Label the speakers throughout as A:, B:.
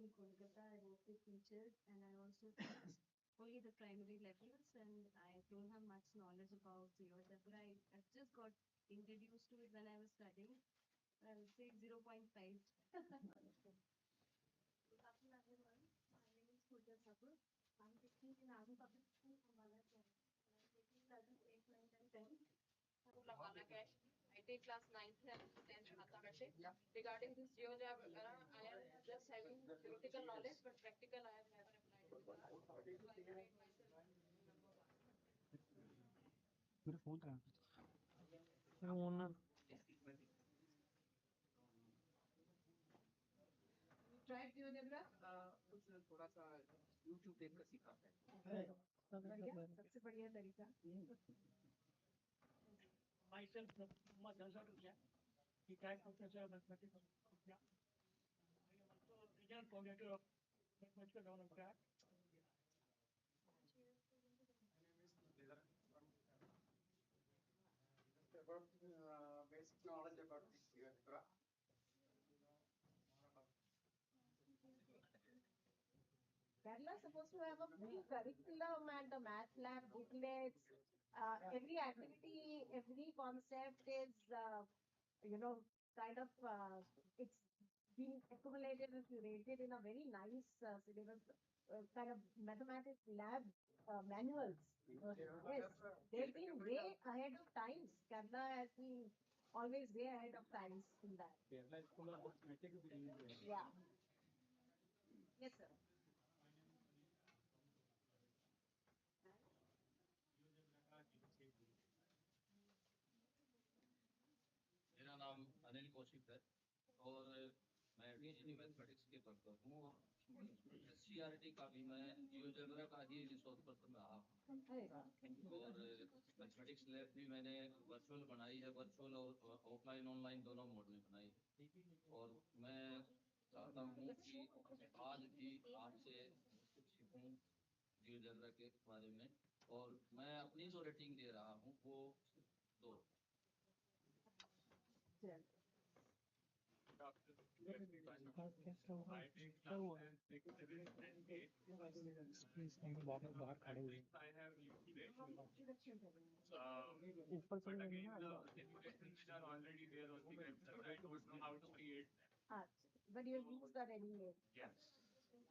A: in Kolkata. I work with teachers and I also teach only the primary levels and I don't have much knowledge about GeoGebra. I just got introduced to it when I was studying. I would say zero point 0.5. Good afternoon, everyone. My name is Pooja Sabur. I'm teaching in Army Public School from Balacharan. I'm taking classes 8, 9, and 10. Balakesh. I take class 9th and 10th mathematics. Regarding this GeoGebra, I am just having theoretical knowledge, but practical I have never applied in class. So I grade myself number one.
B: मेरा phone था phone
A: Tried GeoGebra?
B: कुछ थोड़ा सा YouTube देख कर सीखा है
A: सबसे बढ़िया तरीका
B: myself much answer to that he tried professor mathematics yeah I am also regional coordinator of mathematical development track about basic knowledge about this
C: Kerala is supposed to have a full curriculum and the math lab booklets. Every activity, every concept is, kind of, it's being accumulated and curated in a very nice syllabus, kind of mathematics lab manuals. Yes, they've been way ahead of times. Kerala has been always way ahead of times in that. Yeah. Yes, sir.
D: मेरा नाम अनिल कौशिक है और मैं teaching mathematics के पढ़ता हूँ SCERT का भी मैं जियोजेब्रा का ही रिसोर्स पर्सन रहा हूँ और मैथमेटिक्स लैब भी मैंने वर्चुअल बनाई है वर्चुअल और ऑफलाइन ऑनलाइन दोनों मोड में बनाई और मैं चाहता हूँ कि आज भी आपसे कुछ सीखूँ जियोजेब्रा के बारे में और मैं अपनी जो रेटिंग दे रहा हूँ वो 2
B: बाहर खड़े हुए ऊपर से
C: But you use that anyway.
B: yes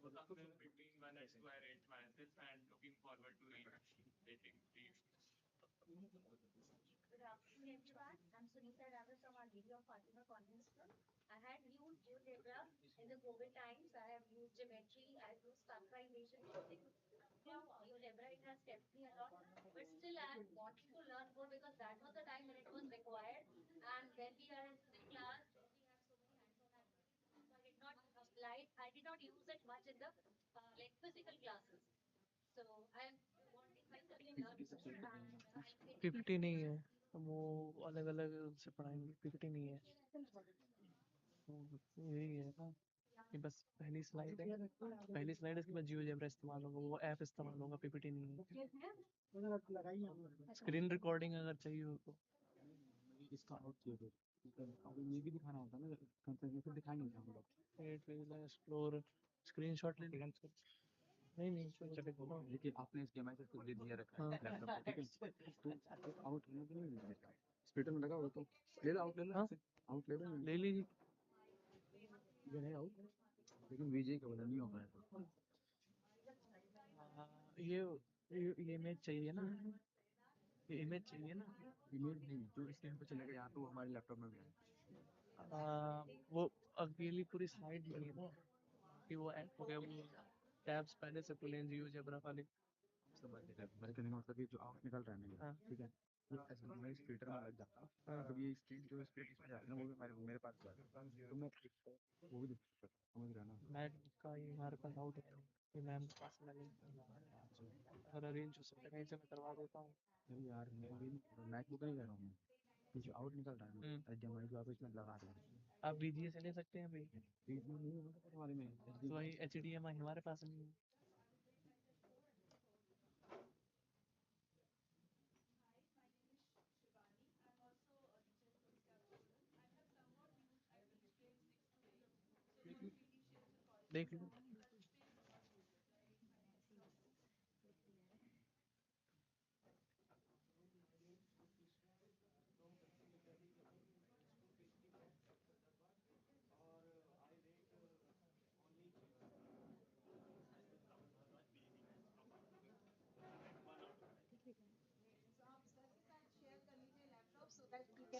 B: between 1 to I rate myself and looking forward to rating
E: Good afternoon, everyone. I'm Sangeeta Gulati from our Lady of Fatima Convent School. I had used GeoGebra in the COVID times. I have used geometry. I have used factorization. GeoGebra, it has kept me a lot. But still, I am wanting to learn more because that was the time when it was required. And when we are in the class, we have so many hands-on activities. So I did not apply. I did not use it much in the like physical classes. So I am wanting myself to learn more and I'm getting
B: पिपटी नहीं है
E: into
B: वो अलग अलग से पढ़ाएंगे पिपटी नहीं है यही है ना ये बस पहली स्लाइड है इसके बाद जियोजेब्रा इस्तेमाल होगा वो ऐप इस्तेमाल होगा पीपीटी नहीं है स्क्रीन रिकॉर्डिंग अगर चाहिए हो तो इसका आउट चाहिए अब ये भी दिखाना होता है ना फिर दिखाएंगे हम लोग एक्सप्लोर स्क्रीनशॉट ले लेंगे नहीं चलेगा देखिए आपने इस गेम से दे दिया रखा है लैपटॉप पे ठीक है तो आउट होना भी नहीं मिलेगा स्प्लिटर में लगा हो तो ले लो आउट ले लो आउट ले लीजिए ये है आउट लेकिन विजय का वाला नहीं हो पाया ये इमेज चाहिए ना ये इमेज चाहिए ना इमेज नहीं जो स्क्रीन पे चलेगा यहाँ तो हमारे लैपटॉप में भी है वो अकेली पूरी स्लाइड बनी है ना कि वो ऐड हो गया वो टैब्स पहले से खुले हैं जियोजेब्रा वाले समझ गया मेरे कहने का मतलब ये जो आउट निकल रहा है मेरा ठीक है ये ऐसे मैं इस फिल्टर में लग जाता तो ये स्क्रीन जो स्प्लिट इसमें जाती है ना वो भी मेरे पास जाता है तो मैं वो भी देख सकता हूँ समझ रहा ना मैं का ये हमारे पास आउट है ये मैम के पास लगे अगर अरेंज हो सकता है कहीं से मैं करवा देता हूँ नहीं यार मैकबुक नहीं कर रहा हूँ मैं ये जो आउट निकल रहा है ना HDMI जो आप इसमें लगा रहे हैं आप VGA से ले सकते हैं भाई VGA नहीं है हमारे में तो वही HDMI हमारे पास नहीं है देख लो।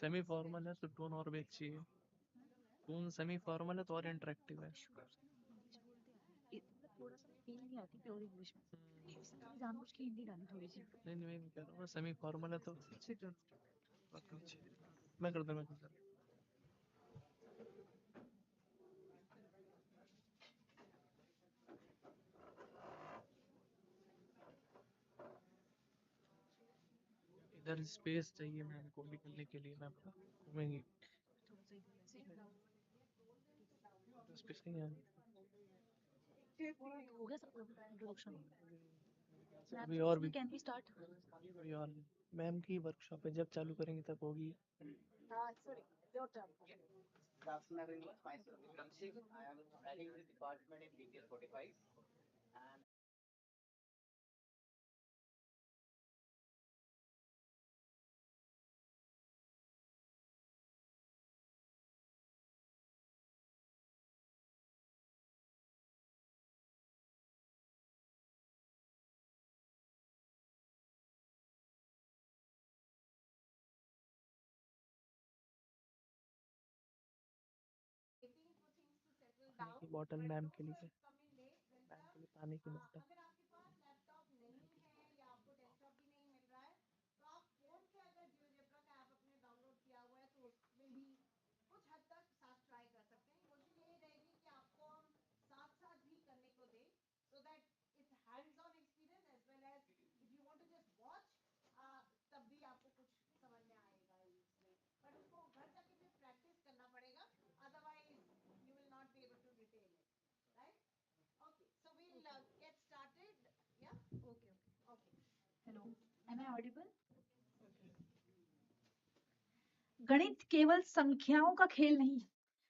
B: सेमी फॉर्मल है तो टोन और भी अच्छी है। टोन सेमी फॉर्मल है तो और इंटरेक्टिव है।
F: थोड़ा सा फील नहीं आती प्योर इंग्लिश में, इसलिए मैंने जानबूझ के हिंदी डाली थोड़ी सी।
B: नहीं नहीं, मैं कह रहा हूँ सेमी फॉर्मल है तो अच्छी टोन। मैं कर दूँ, मैं कर दूँ। इधर स्पेस चाहिए मैम को निकलने के लिए, मैम घूमेंगी। स्पेस नहीं है
F: हो गया सब इंट्रोडक्शन।
B: अभी, और भी
F: कैन वी स्टार्ट?
B: अभी और मैम की वर्कशॉप है, जब चालू करेंगे तब होगी।
C: Sorry, your turn.
G: Good afternoon, everyone. Myself is Ramsik. I am heading the department in BTS 45. And
C: Waiting for things to settle
B: पानी
C: down.
B: की बॉटल
C: But
B: मैम
C: those
B: के
C: who
B: लिए,
C: have come in late,
B: ma'am के
C: welcome.
B: लिए पानी की bottle.
C: अगर आपके पास लैपटॉप नहीं है या आपको डेस्कटॉप भी नहीं मिल रहा है, तो आप फोन से अगर जियोजेब्रा का ऐप अपने डाउनलोड किया हुआ है तो उसमें भी कुछ हद तक साथ ट्राई कर सकते हैं। कोशिश यही रहेगी कि आपको हम साथ साथ ही करने को दें, so that it's hands on experience as well as if you want to just watch, तब भी आपको कुछ समझ में आएगा इसमें, बट उसको घर जाके भी प्रैक्टिस करना पड़ेगा, otherwise you will not be able to retain it, right? Okay, so we'll get started. Yeah.
F: Okay.
C: Okay.
F: Hello. Am I audible? गणित केवल संख्याओं का खेल नहीं,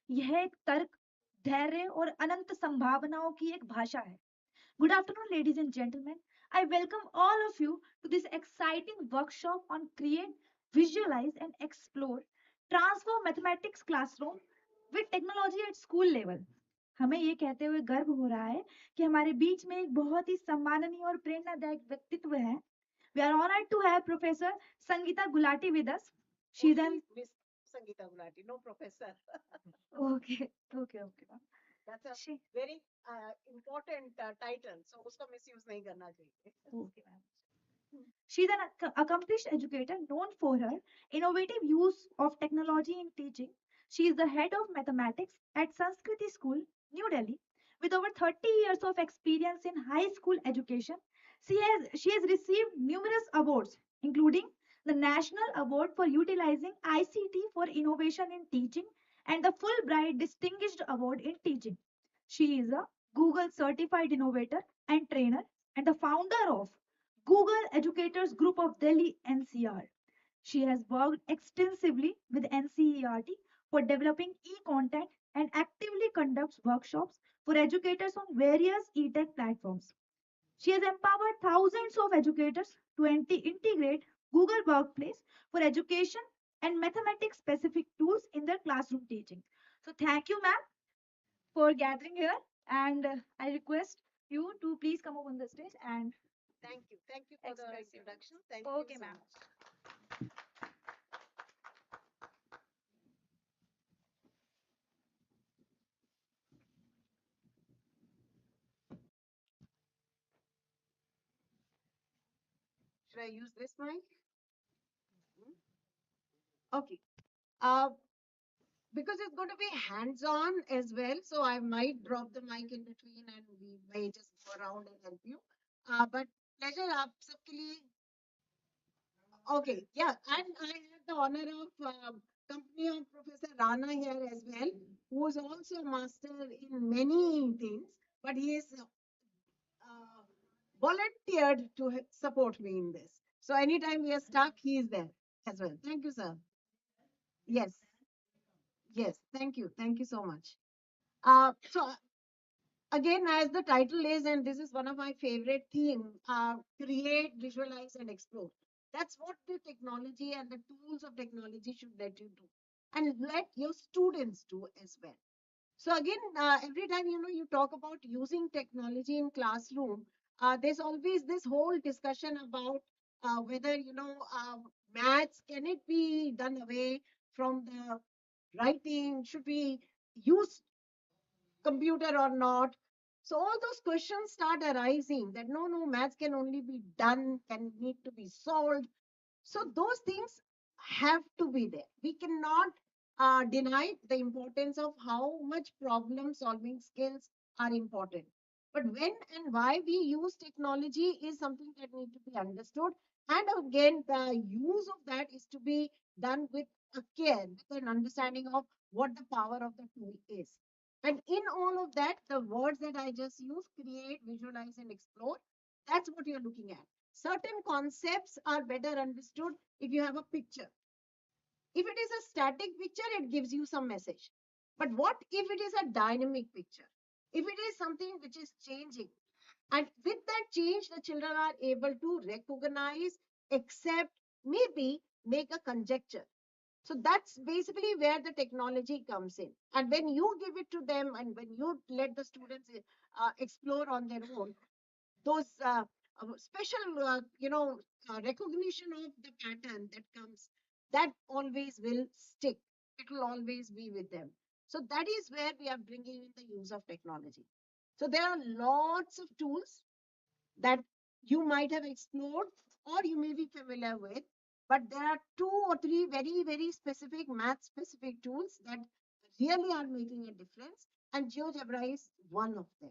F: यह एक तर्क, धैर्य और अनंत संभावनाओं की एक भाषा है। Good afternoon, ladies and gentlemen. I welcome all of you to this exciting workshop on Create, Visualize and Explore, Transform Mathematics Classroom with Technology at School Level. हमें ये कहते हुए गर्व हो रहा है कि हमारे बीच में एक बहुत ही सम्माननीय और प्रेरणादायक व्यक्तित्व है। We are honored to have Professor Sangeeta Gulati with us. She's an
C: Miss Sangeeta Gulati, no professor.
F: okay.
C: That's a
F: She
C: very important title, so उसका misuse नहीं करना चाहिए.
F: okay, ma'am. She's an accomplished educator known for her innovative use of technology in teaching. She is the head of mathematics at Sanskriti School, New Delhi. With over 30 years of experience in high school education, she has received numerous awards, including the National Award for Utilizing ICT for Innovation in Teaching and the Fulbright Distinguished Award in Teaching. She is a Google certified innovator and trainer and the founder of Google Educators Group of Delhi NCR. She has worked extensively with NCERT for developing e-content and actively conducts workshops for educators on various e-tech platforms. She has empowered thousands of educators to integrate Google Workplace for education and mathematics specific tools in their classroom teaching. So thank you, ma'am, for gathering here, and I request you to please come up on the stage and
C: Thank you. Thank you for the
F: express your
C: introduction. Thank
F: okay,
C: you so
F: ma'am.
C: much. Should I use this mic? Okay. Uh, because it's going to be hands-on as well, so I might drop the mic in between and we may just go around and help you. But pleasure आप सबके लिए. Okay, yeah, and I have the honor of company of Professor Rana here as well, who is also a master in many things, but he is volunteered to support me in this. So anytime we are stuck, he is there as well. Thank you, sir. Yes, yes, thank you so much. So again, as the title is, and this is one of my favorite theme, create, visualize, and explore. That's what the technology and the tools of technology should let you do, and let your students do as well. So again, every time you talk about using technology in classroom, there's always this whole discussion about whether maths, can it be done away from the writing? Should we use computer or not? So all those questions start arising that no, maths can only be done, can need to be solved. So those things have to be there. We cannot deny the importance of how much problem solving skills are important. But when and why we use technology is something that need to be understood. And again, the use of that is to be done with a care, with an understanding of what the power of the tool is. And in all of that, the words that I just used, create, visualize, and explore, that's what you're looking at. Certain concepts are better understood if you have a picture. If it is a static picture, it gives you some message. But what if it is a dynamic picture? If it is something which is changing, and with that change, the children are able to recognize, accept, maybe make a conjecture. So that's basically where the technology comes in. And when you give it to them and when you let the students explore on their own, those special, recognition of the pattern that comes, that always will stick. It will always be with them. So that is where we are bringing in the use of technology. So there are lots of tools that you might have explored or you may be familiar with, but there are two or three very, very specific math specific tools that really are making a difference, and GeoGebra is one of them.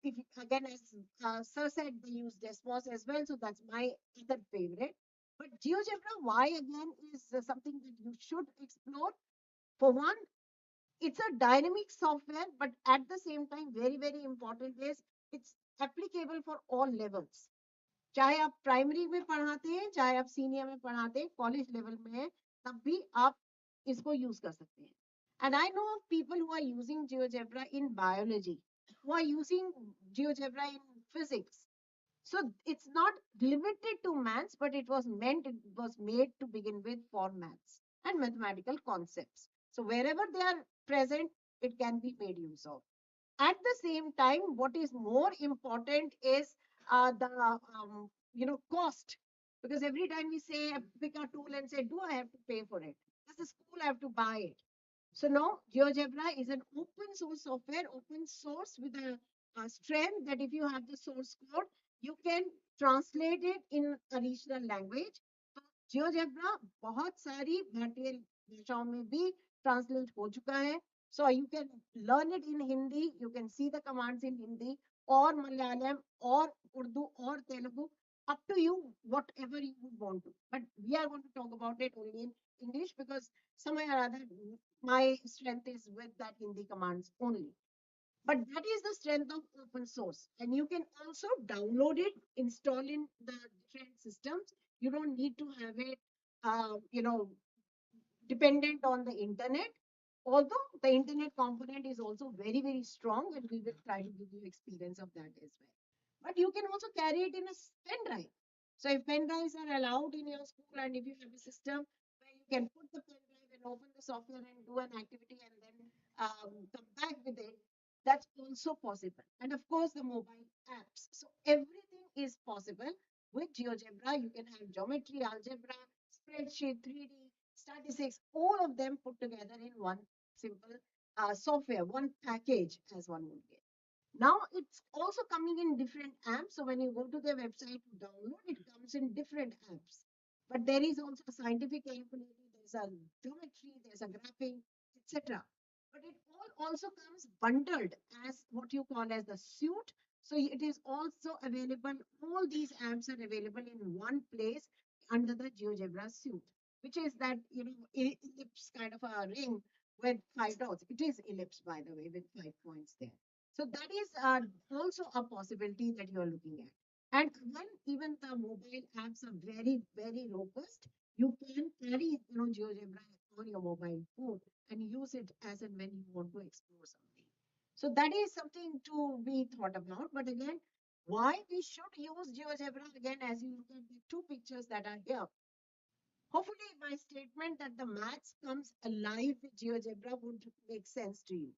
C: If again, as Sir said, they use Desmos as well, so that's my other favorite. But GeoGebra, why again, is something that you should explore. For one, it's a dynamic software, but at the same time, very, very important is it's applicable for all levels. चाहे आप primary में पढ़ाते हैं, चाहे आप senior में पढ़ाते हैं, कॉलेज लेवल में है, तब भी आप इसको यूज कर सकते हैं. And I know of people who are using GeoGebra in biology, who are using GeoGebra in physics. So it's not limited to maths, but it was made to begin with for maths and mathematical concepts. So wherever they are present, it can be made use of. At the same time, what is more important is the cost, because every time we say pick a tool and say, do I have to pay for it? Does the school have to buy it? So now GeoGebra is an open source software, open source with a strength that if you have the source code, you can translate it in a regional language. तो GeoGebra बहुत सारी भारतीय भाषाओं में भी translate हो चुका है. So you can learn it in Hindi, you can see the commands in Hindi or Malayalam or Urdu or Telugu, up to you, whatever you would want to. But we are going to talk about it only in English because somewhere or other my strength is with that Hindi commands only. But that is the strength of open source. And you can also download it, install in the different systems. You don't need to have it, uh, you know, dependent on the internet. Although the internet component is also very, very strong, and we will try to give you experience of that as well. But you can also carry it in a pen drive. So if pen drives are allowed in your school, and if you have a system where you can put the pen drive and open the software and do an activity and then come back with it, that's also possible. And of course, the mobile apps. So everything is possible with GeoGebra. You can have geometry, algebra, spreadsheet, 3D, statistics, all of them put together in one simple software, one package, as one would get. Now it's also coming in different apps. So when you go to their website to download, it comes in different apps. But there is also a scientific calculator, there's a geometry, there's a graphing, etc. But it all also comes bundled as what you call as the suite. So it is also available, all these apps are available in one place under the GeoGebra suite, which is that ellipse kind of a ring with five dots. It is ellipse, by the way, with 5 points there. So that is also a possibility that you are looking at. And when even the mobile apps are very, very robust, you can carry GeoGebra on your mobile phone and use it as and when you want to explore something. So that is something to be thought about. But again, why we should use GeoGebra, again, as you look at the two pictures that are here. Hopefully, my statement that the maths comes alive with GeoGebra would make sense to you.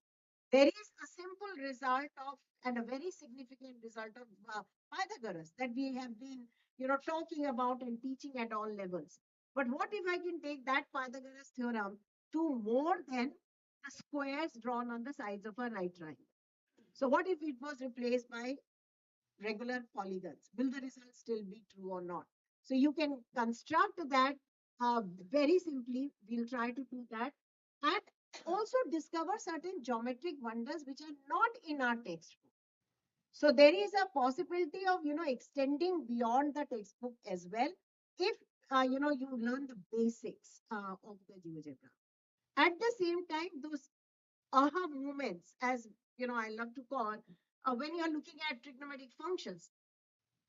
C: There is a simple result of, and a very significant result of Pythagoras that we have been, talking about and teaching at all levels. But what if I can take that Pythagoras theorem to more than the squares drawn on the sides of a right triangle? So what if it was replaced by regular polygons? Will the result still be true or not? So you can construct that very simply. We'll try to do that. And also discover certain geometric wonders which are not in our textbook. So there is a possibility of, extending beyond the textbook as well if, you learn the basics of the GeoGebra. At the same time, those aha moments, as I love to call, when you're looking at trigonometric functions,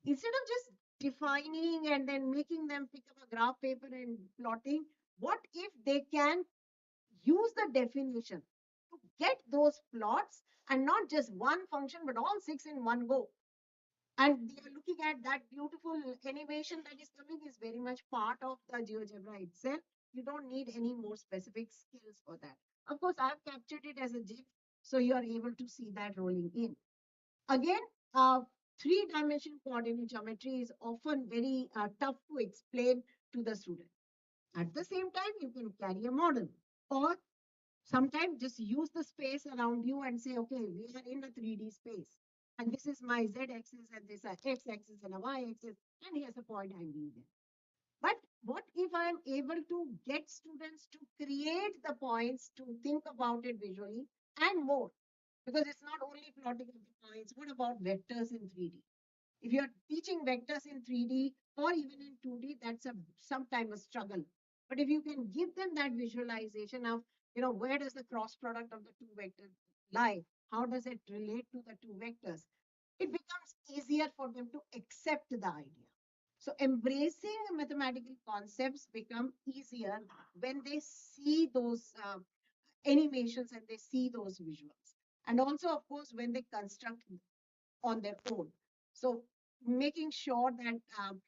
C: instead of just defining and then making them pick up a graph paper and plotting, what if they can use the definition to get those plots and not just one function, but all six in one go? And they are looking at that beautiful animation that is coming is very much part of the GeoGebra itself. You don't need any more specific skills for that. Of course, I have captured it as a GIF, so you are able to see that rolling in. Again, three-dimensional coordinate geometry is often very tough to explain to the student. At the same time, you can carry a model, or sometimes just use the space around you and say, okay, we are in a 3D space. And this is my Z axis, and this is X axis and a Y axis, and here's the point I'm being there. But what if I am able to get students to create the points, to think about it visually and more? Because it's not only plotting of the points. What about vectors in 3D? If you're teaching vectors in 3D or even in 2D, that's sometimes a struggle. But if you can give them that visualization of, where does the cross product of the two vectors lie? How does it relate to the two vectors? It becomes easier for them to accept the idea. So embracing mathematical concepts become easier when they see those animations and they see those visuals. And also, of course, when they construct on their own. So making sure that I'm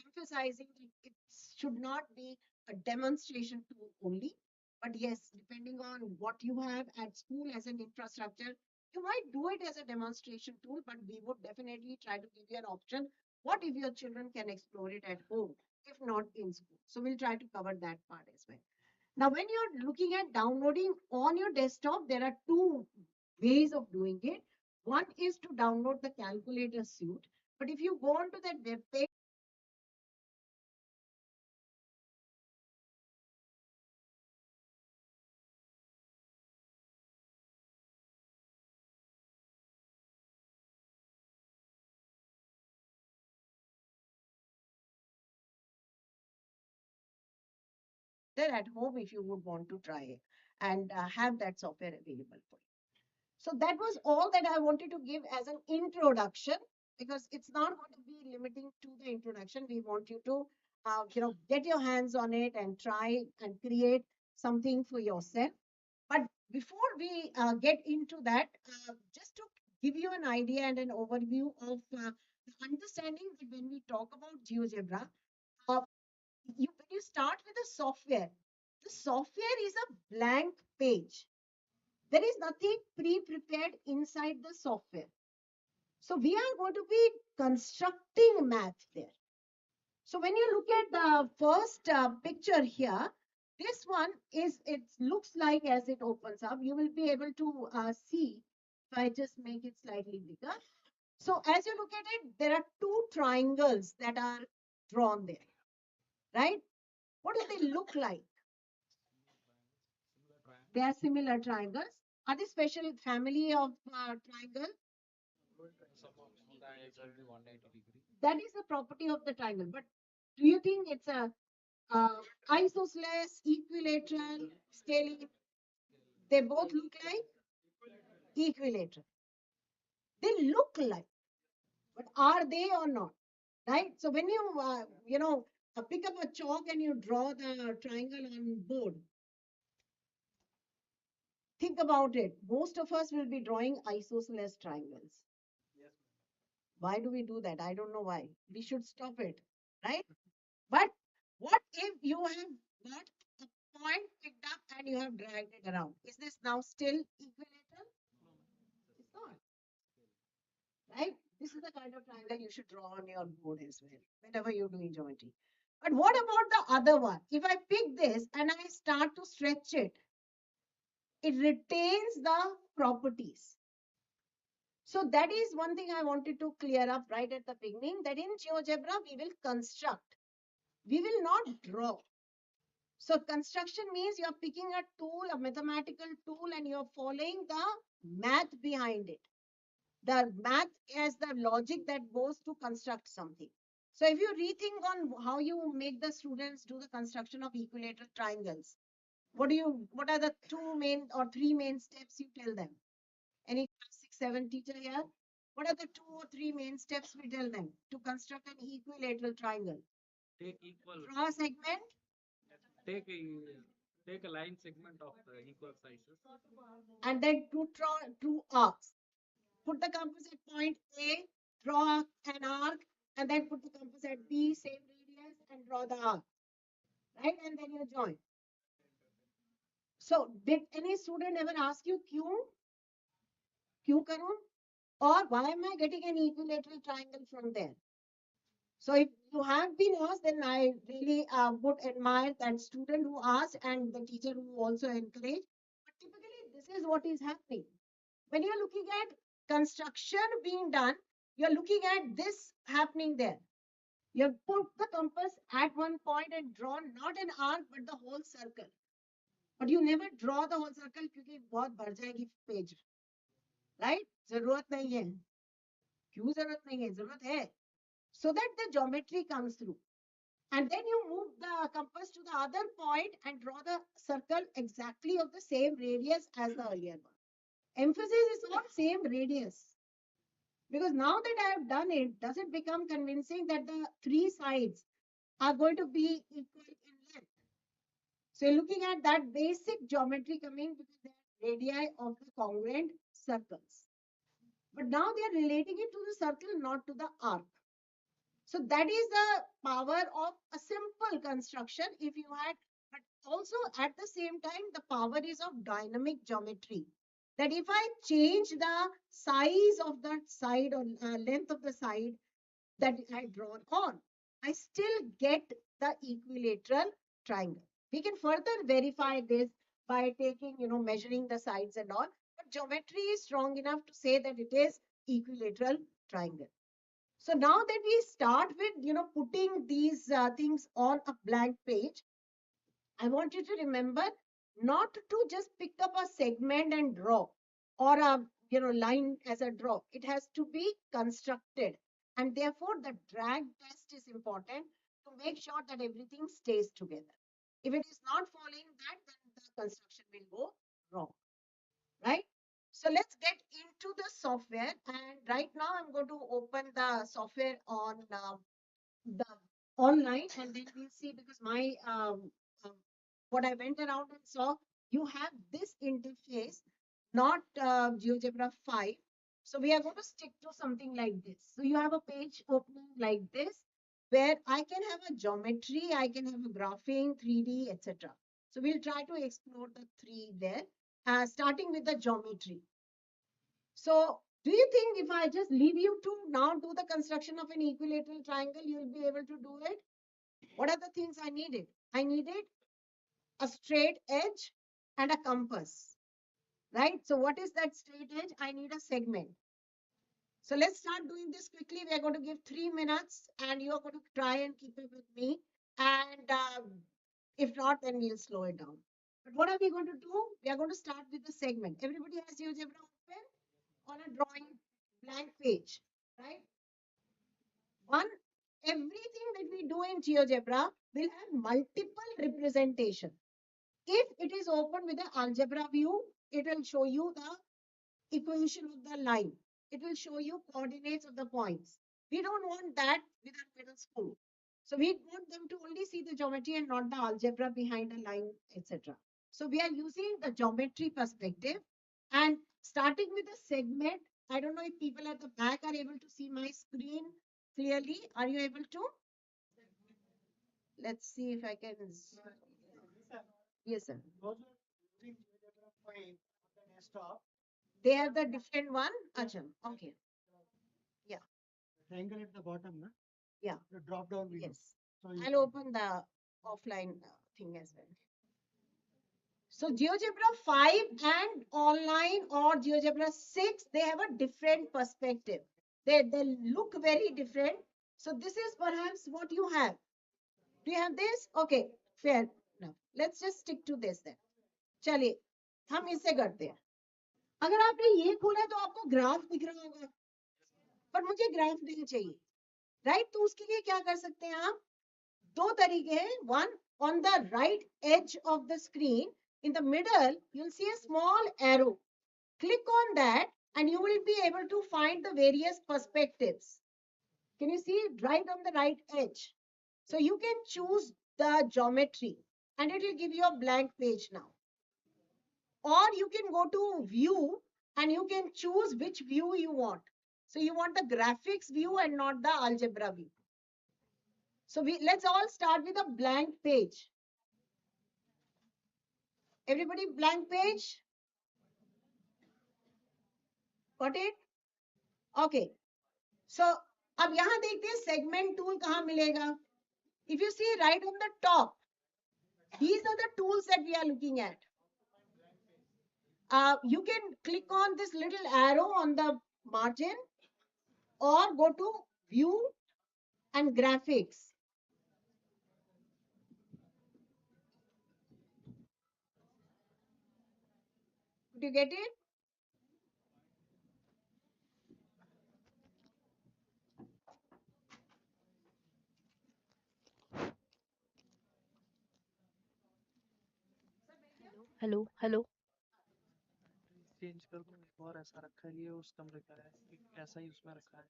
C: emphasizing that it should not be a demonstration tool only, but yes, depending on what you have at school as an infrastructure, you might do it as a demonstration tool, but we would definitely try to give you an option. What if your children can explore it at home, if not in school? So we'll try to cover that part as well. Now, when you're looking at downloading on your desktop, there are two ways of doing it. One is to download the calculator suite. But if you go onto that web page, then at home, if you would want to try it and have that software available for you. So that was all that I wanted to give as an introduction, because it's not going to be limiting to the introduction. We want you to, get your hands on it and try and create something for yourself. But before we get into that, just to give you an idea and an overview of the understanding that when we talk about GeoGebra, uh, when you start with the software is a blank page. There is nothing pre-prepared inside the software. So we are going to be constructing math there. So when you look at the first picture here, this one it looks like as it opens up, you will be able to see, if I just make it slightly bigger. So as you look at it, there are two triangles that are drawn there, right? What do they look like? They are similar triangles. Are they special family of triangle? That is the property of the triangle. But do you think it's a isosceles, equilateral, scaling? They both look like equilateral. They look like, but are they or not? Right? So when you, pick up a chalk and you draw the triangle on board, Think about it. Most of us will be drawing isosceles triangles. Why do we do that? I don't know why. We should stop it, right? But what if you have got a point picked up and you have dragged it around? Is this now still equilateral? It's not, right? This is the kind of triangle you should draw on your board as well, whenever you're doing geometry. But what about the other one? If I pick this and I start to stretch it, it retains the properties. So that is one thing I wanted to clear up right at the beginning, that in GeoGebra we will construct. We will not draw. So construction means you're picking a tool, a mathematical tool, and you're following the math behind it. The math is the logic that goes to construct something. So if you rethink on how you make the students do the construction of equilateral triangles, what are the two main or three main steps you tell them? Any class 6, 7 teacher here? What are the 2 or 3 main steps we tell them to construct an equilateral triangle?
B: Take equal.
C: Draw a segment.
B: Take a take a line segment of equal sizes.
C: And then draw two arcs. Put the compass at point A, draw an arc, and then put the compass at B, same radius, and draw the arc. Right? And then you join. So, did any student ever ask you Q? Q karu? Or why am I getting an equilateral triangle from there? So, if you have been asked, then I really would admire that student who asked and the teacher who also encouraged. But typically, this is what is happening. When you're looking at construction being done, you're looking at this happening there. You put the compass at one point and draw not an arc but the whole circle. But you never draw the whole circle क्योंकि बहुत बढ़ जाएगी page, right? जरूरत नहीं है. क्यों जरूरत नहीं है? जरूरत है. So that the geometry comes through. And then you move the compass to the other point and draw the circle exactly of the same radius as the earlier one. Emphasis is on same radius. Because now that I have done it, does it become convincing that the 3 sides are going to be equal in length? So you're looking at that basic geometry coming because they are radii of the congruent circles. But now they are relating it to the circle, not to the arc. So that is the power of a simple construction if you had, but also at the same time, the power is of dynamic geometry. That if I change the size of that side or length of the side that I drawn on, I still get the equilateral triangle. We can further verify this by taking, measuring the sides and all. But geometry is strong enough to say that it is equilateral triangle. So now that we start with, putting these things on a blank page, I want you to remember not to just pick up a segment and draw or a, line as a draw. It has to be constructed. And therefore, the drag test is important to make sure that everything stays together. If it is not following that, then the construction will go wrong, right? So let's get into the software. And right now I'm going to open the software on the online and then we'll see because my what I went around and saw, you have this interface, not GeoGebra 5. So we are going to stick to something like this. So you have a page opening like this, where I can have a geometry, I can have a graphing, 3D, etc. So we'll try to explore the 3 there, starting with the geometry. So do you think if I just leave you to now do the construction of an equilateral triangle, you'll be able to do it? What are the things I needed? I needed a straight edge and a compass, right? So what is that straight edge? I need a segment. So let's start doing this quickly. We are going to give 3 minutes and you are going to try and keep it with me. And if not, then we'll slow it down. But what are we going to do? We are going to start with the segment. Everybody has GeoGebra open on a drawing blank page, right? Everything that we do in GeoGebra will have multiple representation. If it is open with the algebra view, it will show you the equation of the line. It will show you coordinates of the points. We don't want that with our middle school. So we want them to only see the geometry and not the algebra behind a line, etc. So we are using the geometry perspective and starting with a segment. I don't know if people at the back are able to see my screen clearly. Are you able to? Let's see if I can. Yes, sir. They have the different one. Acha, okay. Yeah.
H: Triangle at the bottom, na?
C: Yeah.
H: The drop down window.
C: Yes.
H: So you
C: I'll open the offline thing as well. So GeoGebra 5 and online or GeoGebra 6, they have a different perspective. They look very different. So this is perhaps what you have. Do you have this? Okay, fair. Now, let's just stick to this then. चलिए, हम इससे करते हैं. अगर आपने ये खोला तो आपको ग्राफ दिख रहा होगा. पर मुझे ग्राफ नहीं चाहिए. राइट? तो उसके लिए क्या कर सकते हैं आप? दो तरीके हैं. One, on the right edge of the screen, in the middle, you'll see a small arrow. Click on that and you will be able to find the various perspectives. Can you see it right on the right edge? So you can choose the geometry and it will give you a blank page now. Or you can go to view and you can choose which view you want. So you want the graphics view and not the algebra view. So let's all start with a blank page. Everybody blank page? Got it? Okay. So अब यहाँ देखते हैं segment tool कहाँ मिलेगा? If you see right on the top, these are the tools that we are looking at. You can click on this little arrow on the margin or go to view and graphics. Did you get it?
I: Hello hello
B: change कर दूं. एक और ऐसा रखा है, ये उस कमरे का है, एक ऐसा ही उसमें रखा है.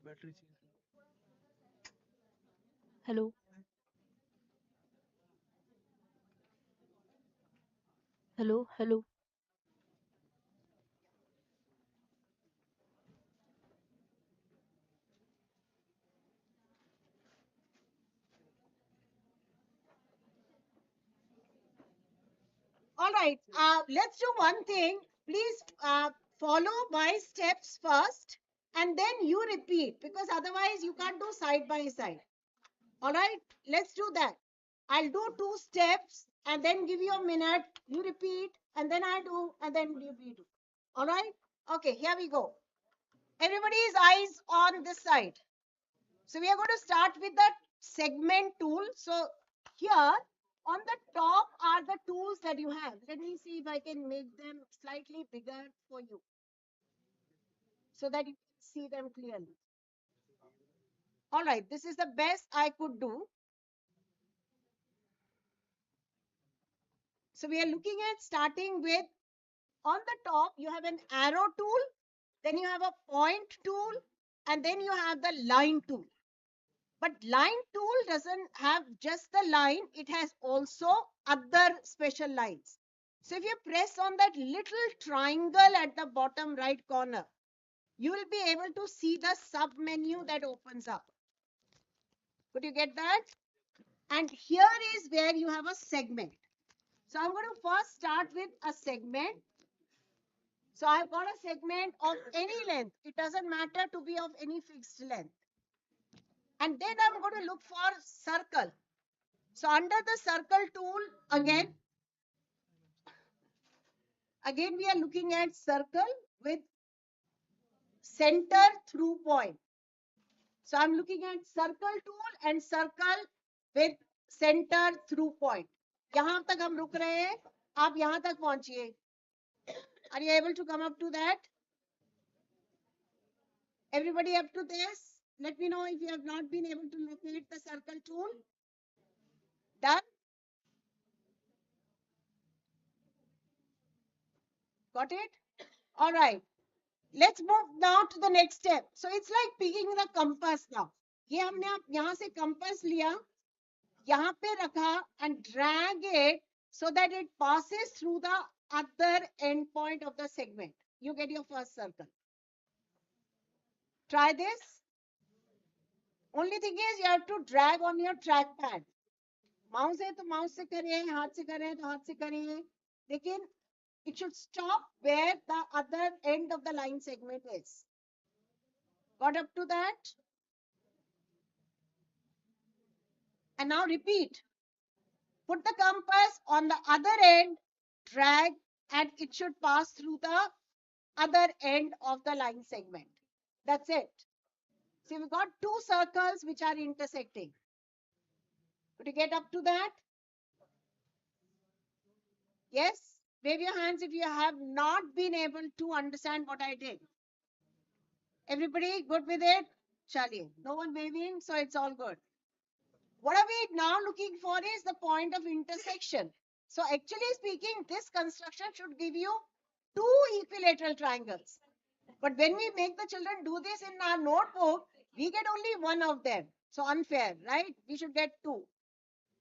B: Battery change.
I: Hello hello hello
C: All right. Let's do one thing. Please follow my steps first and then you repeat because otherwise you can't do side by side. All right. Let's do that. I'll do 2 steps and then give you a minute. You repeat and then I do and then you do. All right. Okay. Here we go. Everybody's eyes on this side. So we are going to start with the segment tool. So here on the top are the tools that you have. Let me see if I can make them slightly bigger for you so that you can see them clearly. All right, this is the best I could do. So we are looking at starting with, on the top, you have an arrow tool, then you have a point tool, and then you have the line tool. But line tool doesn't have just the line, it has also other special lines. So if you press on that little triangle at the bottom right corner, you will be able to see the sub menu that opens up. Could you get that? And here is where you have a segment. So I'm going to first start with a segment. So I've got a segment of any length. It doesn't matter to be of any fixed length. And then I'm going to look for circle. So under the circle tool, again we are looking at circle with center through point. So I'm looking at circle tool and circle with center through point. यहाँ तक हम रुक रहे हैं, आप यहाँ तक पहुंचिए. Are you able to come up to that? Everybody up to this? Let me know if you have not been able to locate the circle tool. Done? Got it? All right. Let's move now to the next step. So it's like picking the compass now. ये हमने यहाँ से compass लिया, यहाँ पे रखा and drag it so that it passes through the other end point of the segment. You get your first circle. Try this. Only thing is you have to drag on your trackpad. Mouse है तो mouse से करिए, हाथ से करें तो हाथ से करिए. लेकिन it should stop where the other end of the line segment is. Got up to that? And now repeat. Put the compass on the other end, drag, and it should pass through the other end of the line segment. That's it. See, we've got two circles which are intersecting. Could you get up to that? Yes? Wave your hands if you have not been able to understand what I did. Everybody good with it? Chaliye. No one waving, so it's all good. What are we now looking for is the point of intersection. So actually speaking, this construction should give you two equilateral triangles. But when we make the children do this in our notebook, we get only one of them. So unfair, right? We should get two.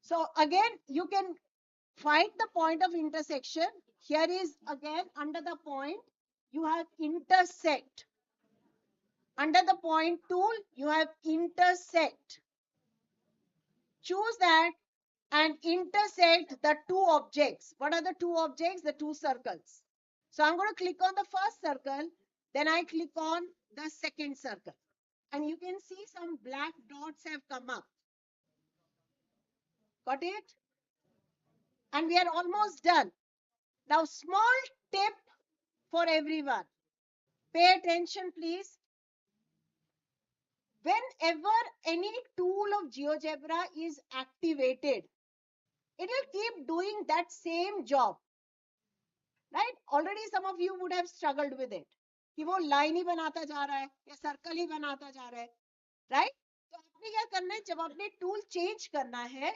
C: So again, you can find the point of intersection. Here is again under the point, you have intersect. Under the point tool, you have intersect. Choose that and intersect the two objects. What are the two objects? The two circles. So I'm going to click on the first circle. Then I click on the second circle. And you can see some black dots have come up. Got it? And we are almost done. Now, small tip for everyone. Pay attention, please. Whenever any tool of GeoGebra is activated, it will keep doing that same job. Right? Already some of you would have struggled with it. कि वो line ही बनाता जा रहा है या circle ही बनाता जा रहा है. Right? तो आपने क्या करना है, जब आपने टूल चेंज करना है,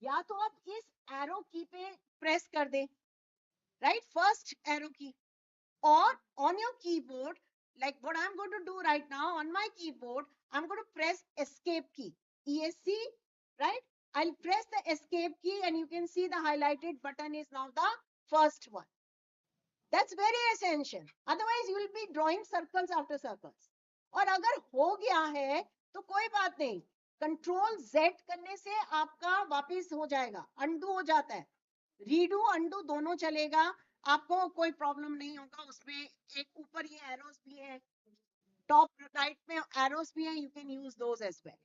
C: या तो आप इस एरो की पे प्रेस कर दें, राइट, फर्स्ट एरो की, or on your keyboard, like what I'm going to do right now on my keyboard, I'm going to press escape key, ESC, right? I'll press the escape key and you can see the highlighted button is now the first one. That's very essential. Otherwise, you will be drawing circles after circles. और अगर हो गया है तो कोई बात नहीं, control Z करने से आपका वापस हो जाएगा, अनडू हो जाता है. रीडू अनडू दोनों चलेगा, आपको कोई प्रॉब्लम नहीं होगा. उसमें एक ऊपर ये एरोस भी है, टॉप राइट में एरोस भी है, you can use those as well.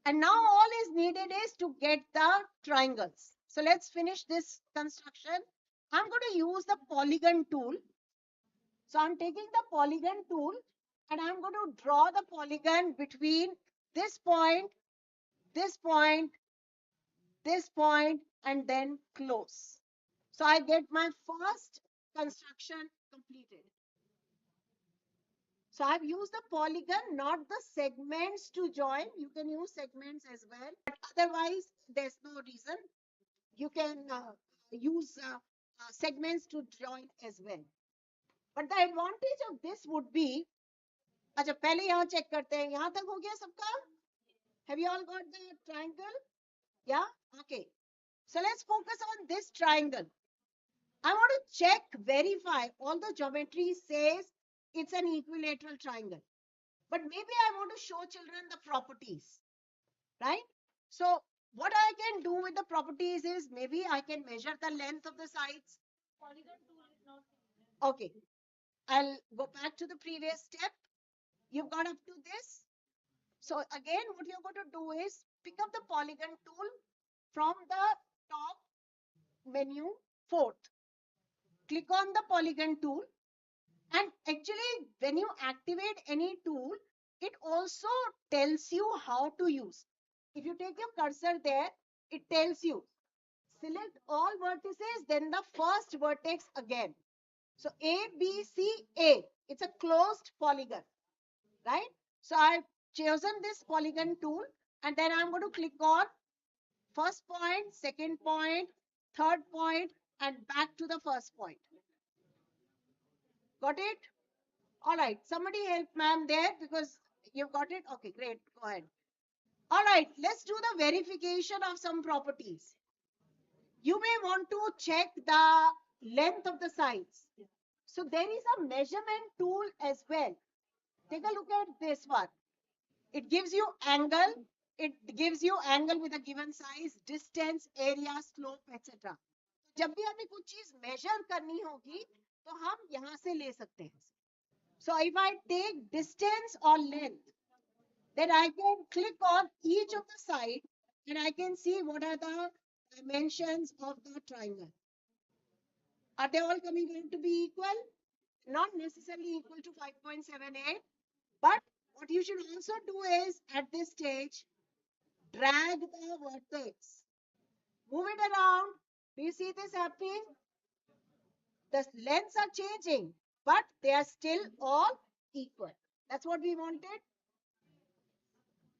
C: And now all is needed is to get the triangles. So let's finish this construction. I'm going to use the polygon tool. So I'm taking the polygon tool and I'm going to draw the polygon between this point, this point, this point, and then close. So I get my first construction completed. So I've used the polygon, not the segments to join. You can use segments as well, but otherwise there's no reason. You can use segments to join as well. But the advantage of this would be, अच्छा पहले यहाँ check करते हैं, यहाँ तक हो गया सबका? Have you all got the triangle? Yeah? Okay. So let's focus on this triangle. I want to check, verify, although geometry says it's an equilateral triangle. But maybe I want to show children the properties, right? So what I can do with the properties is maybe I can measure the length of the sides.
E: Polygon tool is not.
C: Okay. I'll go back to the previous step. You've got up to this. So again, what you're going to do is pick up the polygon tool from the top menu, fourth. Click on the polygon tool. And actually, when you activate any tool, it also tells you how to use. If you take your cursor there, it tells you, select all vertices, then the first vertex again. So A, B, C, A. It's a closed polygon, right? So I've chosen this polygon tool and then I'm going to click on first point, second point, third point, and back to the first point. Got it? All right. Somebody help ma'am there because you've got it. Okay, great. Go ahead. All right. Let's do the verification of some properties. You may want to check the length of the sides. So there is a measurement tool as well. Take a look at this one. It gives you angle. It gives you angle with a given size, distance, area, slope, etc. जब भी हमें कुछ चीज measure करनी होगी, तो हम यहाँ से ले सकते हैं. So if I take distance or length, then I can click on each of the side and I can see what are the dimensions of the triangle. Are they all coming going to be equal? Not necessarily equal to 5.78, but what you should also do is at this stage, drag the vertex, move it around. Do you see this happening? The lengths are changing, but they are still all equal. That's what we wanted.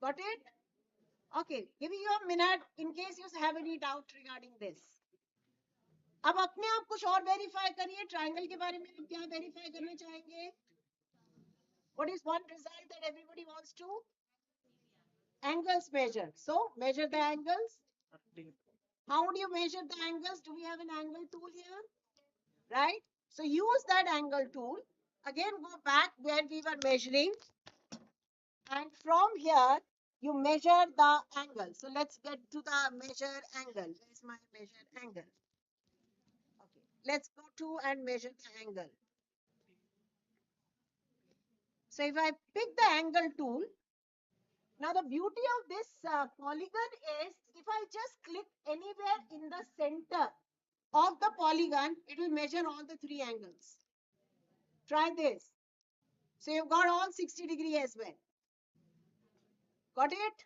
C: Got it? Okay, giving you a minute in case you have any doubt regarding this. अब अपने आप कुछ और verify करिए triangle के बारे में आप क्या वेरीफाई करना चाहेंगे? What is one result that everybody wants to? Angles measure. So measure the angles. How would you measure the angles? Do we have an angle tool here? Right? So use that angle tool. Again, go back where we were measuring. And from here, you measure the angle. So let's get to the measure angle. Where's my measure angle? Okay. Let's go to and measure the angle. So if I pick the angle tool, now the beauty of this polygon is if I just click anywhere in the center of the polygon, it will measure all the three angles. Try this. So you've got all 60 degree as well. Got it?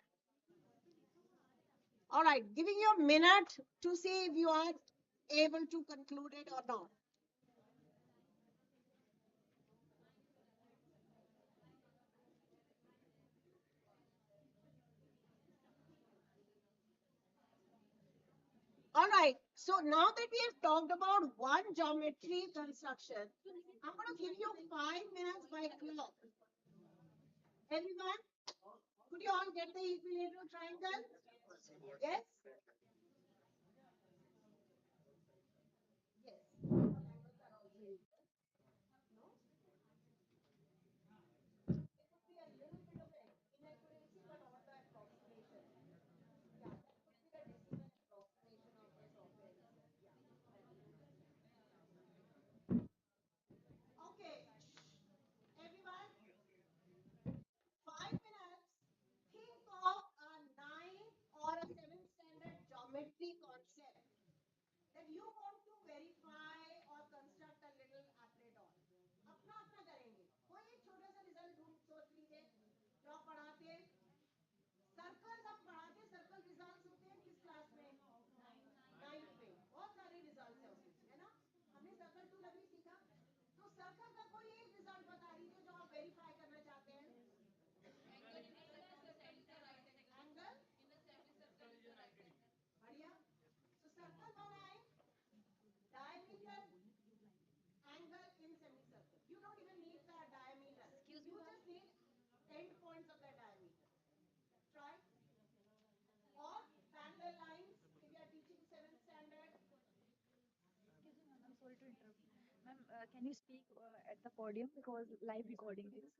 C: All right, giving you a minute to see if you are able to conclude it or not. All right, so now that we have talked about one geometry construction, I'm going to give you 5 minutes by clock. Everyone, could you all get the equilateral triangle? Yes? Okay, everyone, 5 minutes. Think of a 9th or a 7th standard geometry concept that you want to verify or construct a little athlete on. अपना अपना करेंगे. कोई एक छोटा सा result ढूंढ सोच लीजिए जो आप पढ़ाते हैं. सर्कल्स हम पढ़ाते हैं. सर्कल रिजल्ट्स होते हैं किस क्लास में? 9th में. बहुत सारे रिजल्ट्स हैं उसमें, है ना? हमने सर्कल टूल अभी सीखा. तो सर्कल का कोई एक रिजल्ट बता दीजिए जो आप वेरीफाई करना चाहते हैं. एंगल बढ़िया. So circle बनाए. Diameter angle in semicircle. You don't even need the diameter. You just need end points of the diameter. Try. Or parallel lines if you are teaching 7th standard.
F: Excuse me, ma'am. I'm sorry to interrupt. Ma'am, can you speak at the podium because live recording is.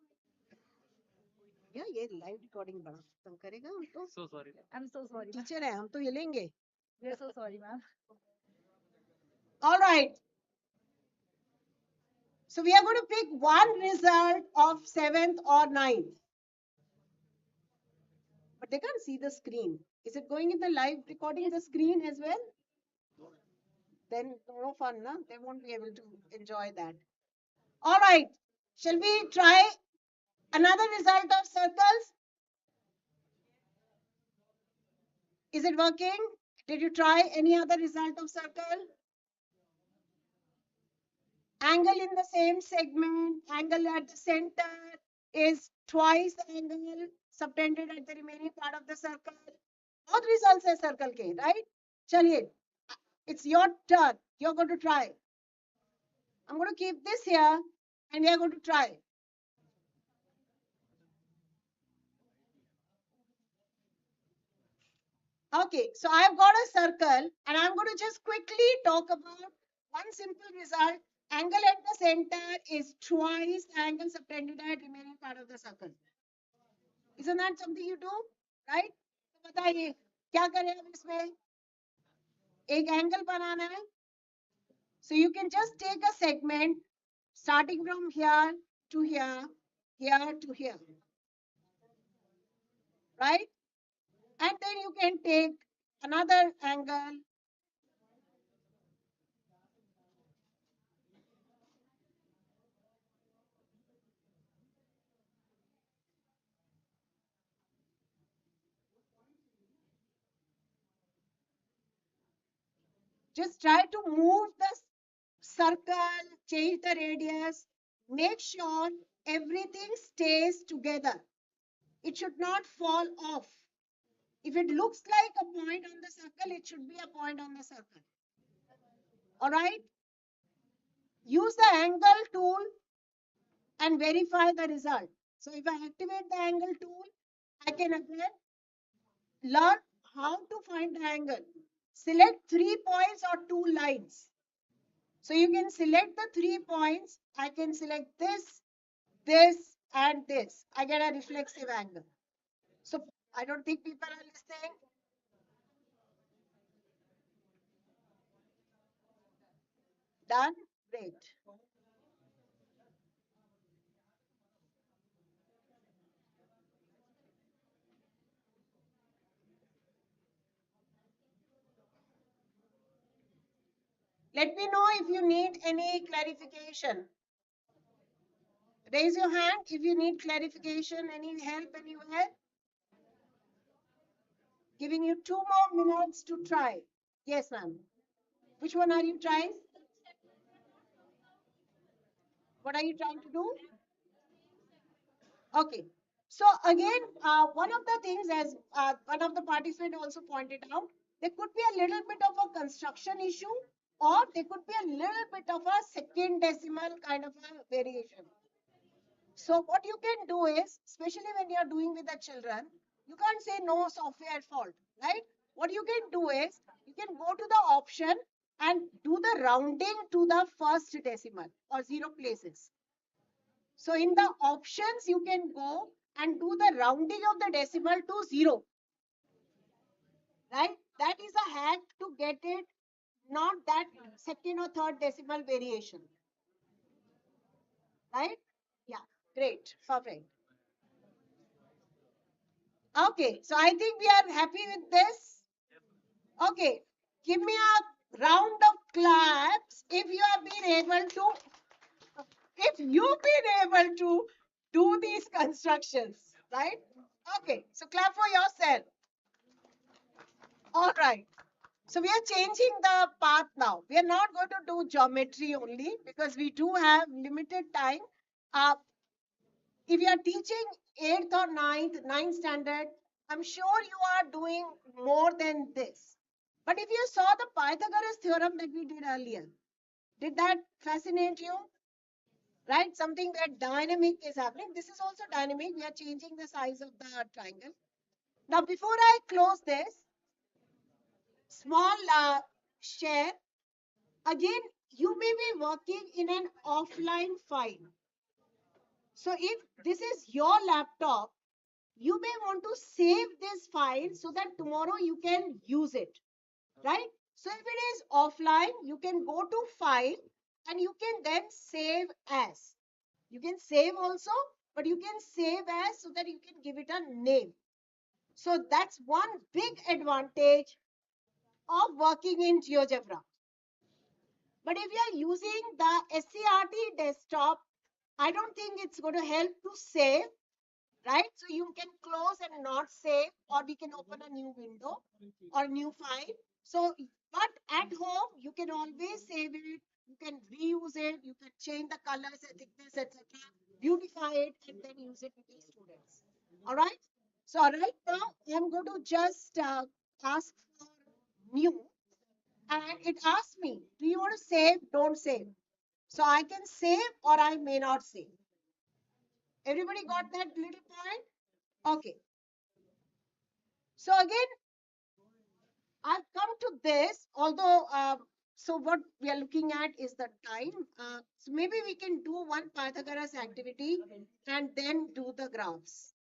C: या ये live recording बड़ा तंग करेगा हम तो.
B: So sorry.
F: I'm so sorry, ma'am.
C: Teacher है हम तो हिलेंगे.
F: We're so sorry, ma'am.
C: All right. So we are going to pick one result of 7th or 9th. But they can't see the screen. Is it going in the live recording the screen as well? Then no fun, na? They won't be able to enjoy that. All right. Shall we try another result of circles? Is it working? Did you try any other result of circle? Angle in the same segment, angle at the center is twice the angle subtended at the remaining part of the circle. Both results are circle के, right? Chaliye, it's your turn. You're going to try. I'm going to keep this here and we are going to try. Okay, so I've got a circle and I'm going to just quickly talk about one simple result. Angle at the center is twice the angle subtended at remaining part of the circle. Isn't that something you do? Right? तो बताइए क्या करें अब इसमें एक angle बनाना है. So you can just take a segment starting from here to here, here to here. Right? And then you can take another angle. Just try to move the circle, change the radius, make sure everything stays together. It should not fall off. If it looks like a point on the circle, it should be a point on the circle. All right? Use the angle tool and verify the result. So if I activate the angle tool, I can again learn how to find the angle. Select 3 points or 2 lines. So you can select the 3 points. I can select this, this, and this. I get a reflexive angle. So I don't think people are listening. Done? Great. Let me know if you need any clarification. Raise your hand if you need clarification, any help anywhere. Giving you 2 more minutes to try. Yes, ma'am. Which one are you trying? What are you trying to do? Okay. So again, one of the things, as one of the participants also pointed out, there could be a little bit of a construction issue, or there could be a little bit of a second decimal kind of a variation. So what you can do is, especially when you are doing with the children, you can't say no software fault, right? What you can do is, you can go to the option and do the rounding to the first decimal or 0 places. So in the options, you can go and do the rounding of the decimal to 0. Right? That is a hack to get it, not that second or third decimal variation. Right? Yeah, great, perfect. Okay, so I think we are happy with this. Okay, give me a round of claps if you have been able to, if you've been able to do these constructions, right? Okay, so clap for yourself. All right. So we are changing the path now. We are not going to do geometry only because we do have limited time. If you are teaching 8th or 9th standard, I'm sure you are doing more than this. But if you saw the Pythagoras theorem that we did earlier, did that fascinate you? Right? Something that dynamic is happening. This is also dynamic. We are changing the size of the triangle. Now, before I close this, small share. Again, you may be working in an offline file. So if this is your laptop, you may want to save this file so that tomorrow you can use it, right? So if it is offline, you can go to file and you can then save as. You can save also, but you can save as so that you can give it a name. So that's one big advantage of working in GeoGebra. But if you are using the SCRT desktop, I don't think it's going to help to save, right? So you can close and not save, or we can open a new window or new file. So, but at home, you can always save it. You can reuse it. You can change the colors and thickness, etc. Beautify it and then use it with your students. All right. So right now, I'm going to just ask for new. And it asks me, do you want to save? Don't save. So I can save or I may not save. Everybody got that little point? Okay. So again, to this, although, so what we are looking at is the time. So maybe we can do one Pythagoras activity and then do the graphs.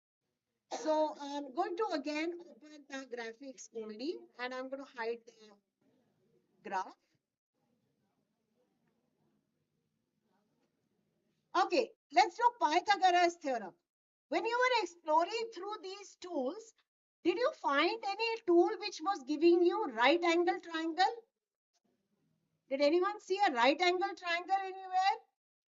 C: So I'm going to again open the graphics only, and I'm going to hide the graph. Okay, let's do Pythagoras theorem. When you were exploring through these tools, did you find any tool which was giving you right angle triangle? Did anyone see a right angle triangle anywhere?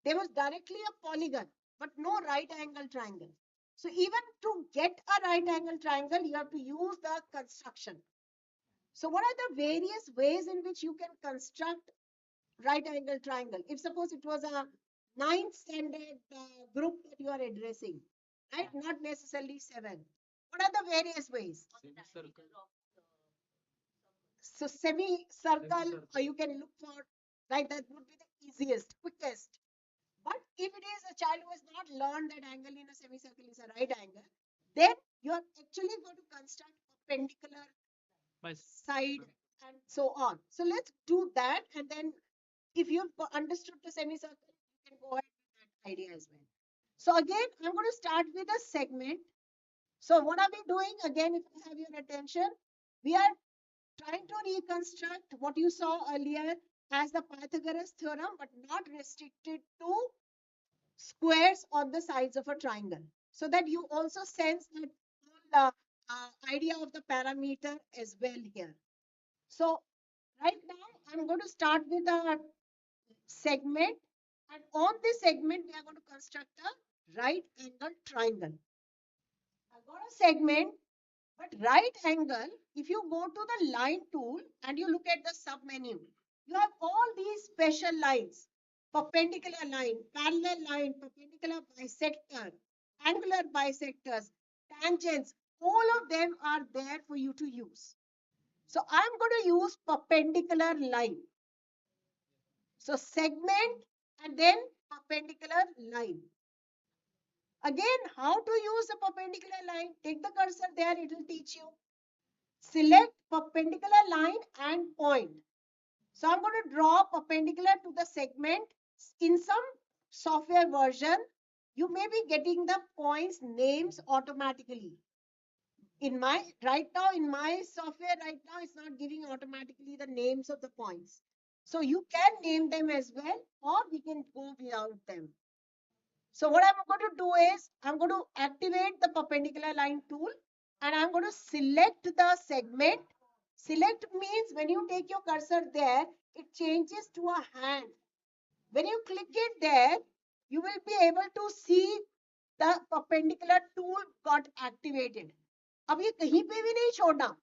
C: There was directly a polygon, but no right angle triangle. So even to get a right angle triangle, you have to use the construction. So what are the various ways in which you can construct right angle triangle? If suppose it was a 9th standard group that you are addressing, right? Not necessarily 7. What are the various ways? So semi-circle, or you can look for, right? That would be the easiest, quickest. But if it is a child who has not learned that angle in a semicircle is a right angle, then you are actually going to construct perpendicular side and so on. So let's do that, and then if you've understood the semicircle, you can go ahead with that idea as well. So again, I'm going to start with a segment. So what are we doing? Again, if you have your attention, we are trying to reconstruct what you saw earlier as the Pythagoras theorem, but not restricted to squares on the sides of a triangle, so that you also sense that whole idea of the parameter as well here. So right now I'm going to start with a segment, and on this segment we are going to construct a right angle triangle. I've got a segment, but right angle, if you go to the line tool and you look at the sub menu, you have all these special lines: perpendicular line, parallel line, perpendicular bisector, angular bisectors, tangents. All of them are there for you to use. So I'm going to use perpendicular line. So segment and then perpendicular line. Again, how to use a perpendicular line? Take the cursor there, it will teach you. Select perpendicular line and point. So I'm going to draw perpendicular to the segment. In some software version, you may be getting the points names automatically. In my software right now, it's not giving automatically the names of the points. So you can name them as well, or we can go without them. So what I'm going to do is I'm going to activate the perpendicular line tool, and I'm going to select the segment. Select means when you take your cursor there, it changes to a hand. When you click it there, you will be able to see the perpendicular tool got activated. अब ये कहीं पे भी नहीं छोड़ना,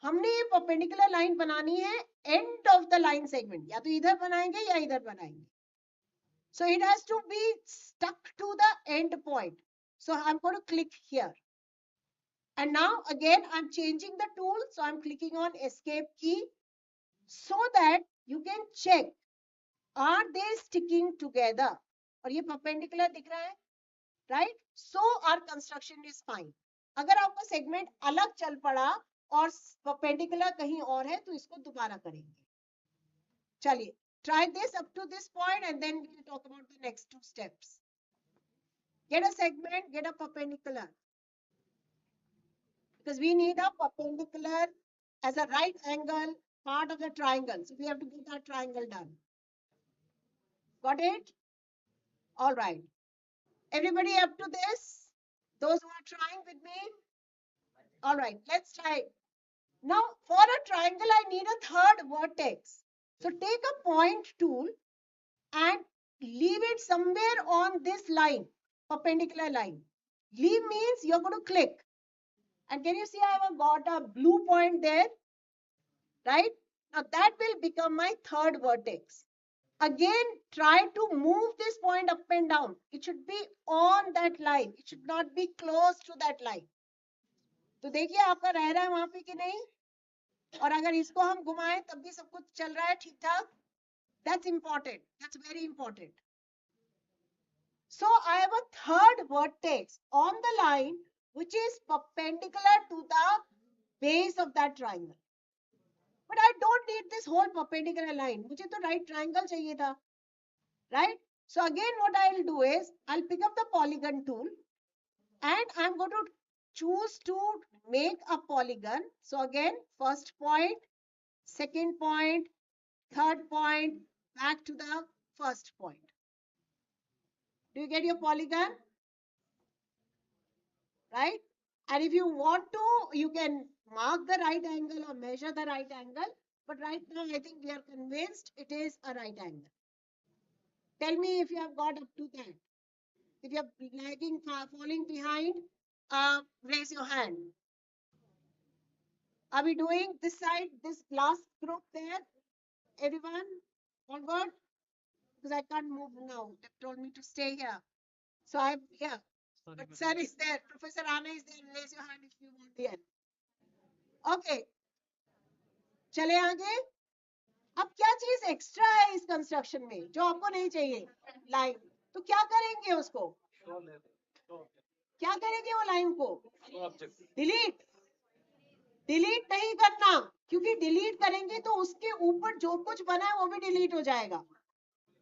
C: हमने ये perpendicular line बनानी है end of the line segment, या तो इधर बनाएंगे या इधर बनाएंगे. So it has to be stuck to the end point. So I'm going to click here. And now again, I'm changing the tool. So I'm clicking on escape key so that you can check, are they sticking together? और ये perpendicular दिख रहा है, right? So our construction is fine. अगर आपका segment अलग चल पड़ा और perpendicular कहीं और है, तो इसको दोबारा करेंगे. चलिए, try this up to this point, and then we'll talk about the next 2 steps. Get a segment, get a perpendicular. Because we need a perpendicular as a right angle part of the triangle. So we have to get that triangle done. Got it? All right. Everybody up to this? Those who are trying with me? All right, let's try. Now, for a triangle, I need a third vertex. So take a point tool and leave it somewhere on this line, perpendicular line. Leave means you're going to click. And can you see I have got a blue point there, right? Now that will become my third vertex. Again, try to move this point up and down. It should be on that line. It should not be close to that line. तो देखिए आपका रह रहा है वहां पे कि नहीं, और अगर इसको हम घुमाएं तब भी सब कुछ चल रहा है ठीक ठाक. That's important. That's very important. So I have a third vertex on the line which is perpendicular to the base of that triangle. but I don't need this whole perpendicular line. मुझे तो right triangle चाहिए था, right? So again, what I'll do is I'll pick up the polygon tool and I'm going to choose to make a polygon. So again, first point, second point, third point, back to the first point. Do you get your polygon? Right? And if you want to, you can mark the right angle or measure the right angle. But right now, I think we are convinced it is a right angle. Tell me if you have got up to that. If you're lagging, falling behind, raise your hand. Are we doing this side, this last group there? Everyone? All good? Because I can't move now. They told me to stay here. So I'm here. But sir is there. Professor Anna is there. Raise your hand if you want the end. Okay. चले आगे. अब क्या चीज extra है इस construction में जो आपको नहीं चाहिए? लाइन. तो क्या करेंगे उसको? क्या करेंगे वो लाइन को? डिलीट. डिलीट नहीं करना, क्योंकि डिलीट करेंगे तो उसके ऊपर जो कुछ बना है वो भी डिलीट हो जाएगा,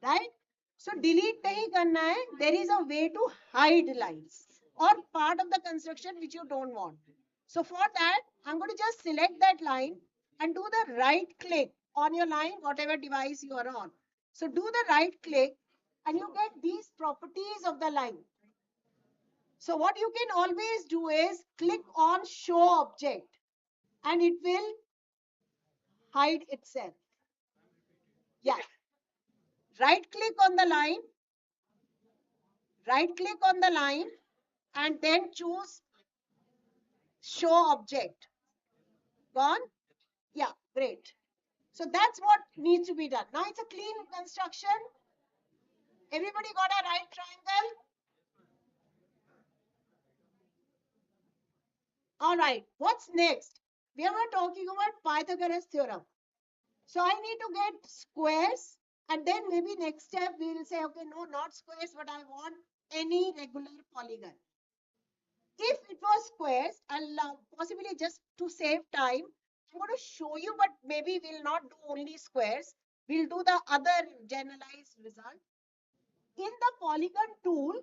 C: राइट? सो डिलीट नहीं करना है. There is a way to hide lines और part of the construction which you don't want. So for that, I'm going to just select that line and do the right click on your line, whatever device you are on. So do the right click and you get these properties of the line. So what you can always do is click on show object and it will hide itself. Yeah. Right click on the line. Right click on the line and then choose show object. Gone? Yeah, great. So that's what needs to be done. Now it's a clean construction. Everybody got a right triangle? All right, what's next? We are talking about Pythagoras theorem. So I need to get squares and then maybe next step we will say, okay, no, not squares, but I want any regular polygon. If it was squares, I'll possibly just to save time, I'm going to show you, but maybe we'll not do only squares. We'll do the other generalized result. In the polygon tool,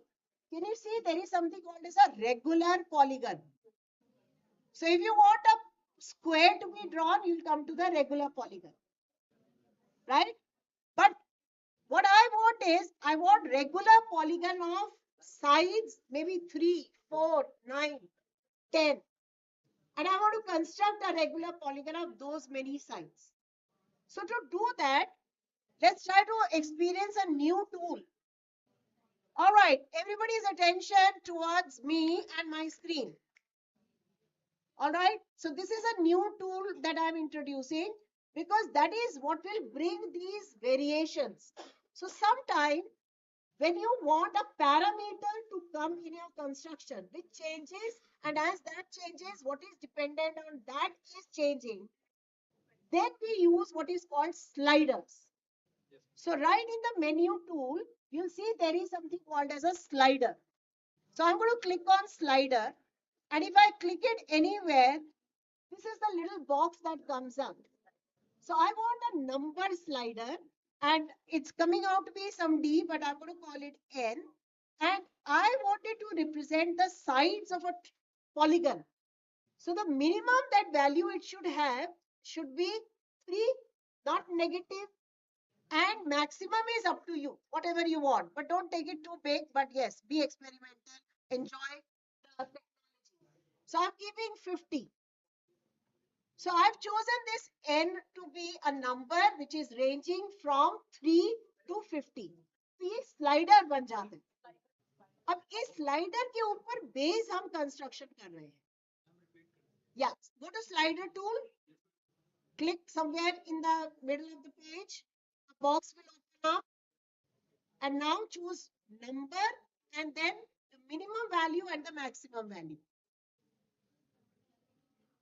C: can you see there is something called as a regular polygon. So if you want a square to be drawn, you'll come to the regular polygon, right? But what I want is, I want regular polygon of sides, maybe 3, 4, 9, 10. And I want to construct a regular polygon of those many sides. So to do that, let's try to experience a new tool. All right, everybody's attention towards me and my screen. All right, so this is a new tool that I'm introducing because that is what will bring these variations. So sometime when you want a parameter to come in your construction, which changes, and as that changes, what is dependent on that is changing, then we use what is called sliders. So right in the menu tool, you'll see there is something called as a slider. So I'm going to click on slider. And if I click it anywhere, this is the little box that comes up. So I want a number slider and it's coming out to be some D, but I'm going to call it N. And I want it to represent the sides of a polygon. So the minimum that value it should have should be 3, not negative. And maximum is up to you, whatever you want. But don't take it too big. But yes, be experimental. Enjoy the technology. So I'm giving 50. So I've chosen this n to be a number which is ranging from 3 to 50. तो ये slider बन जाते हैं. अब इस slider के ऊपर base हम कंस्ट्रक्शन कर रहे हैं. Yes, go to slider tool. Click somewhere in the middle of the page. A box will open up. And now choose number and then the minimum value and the maximum value.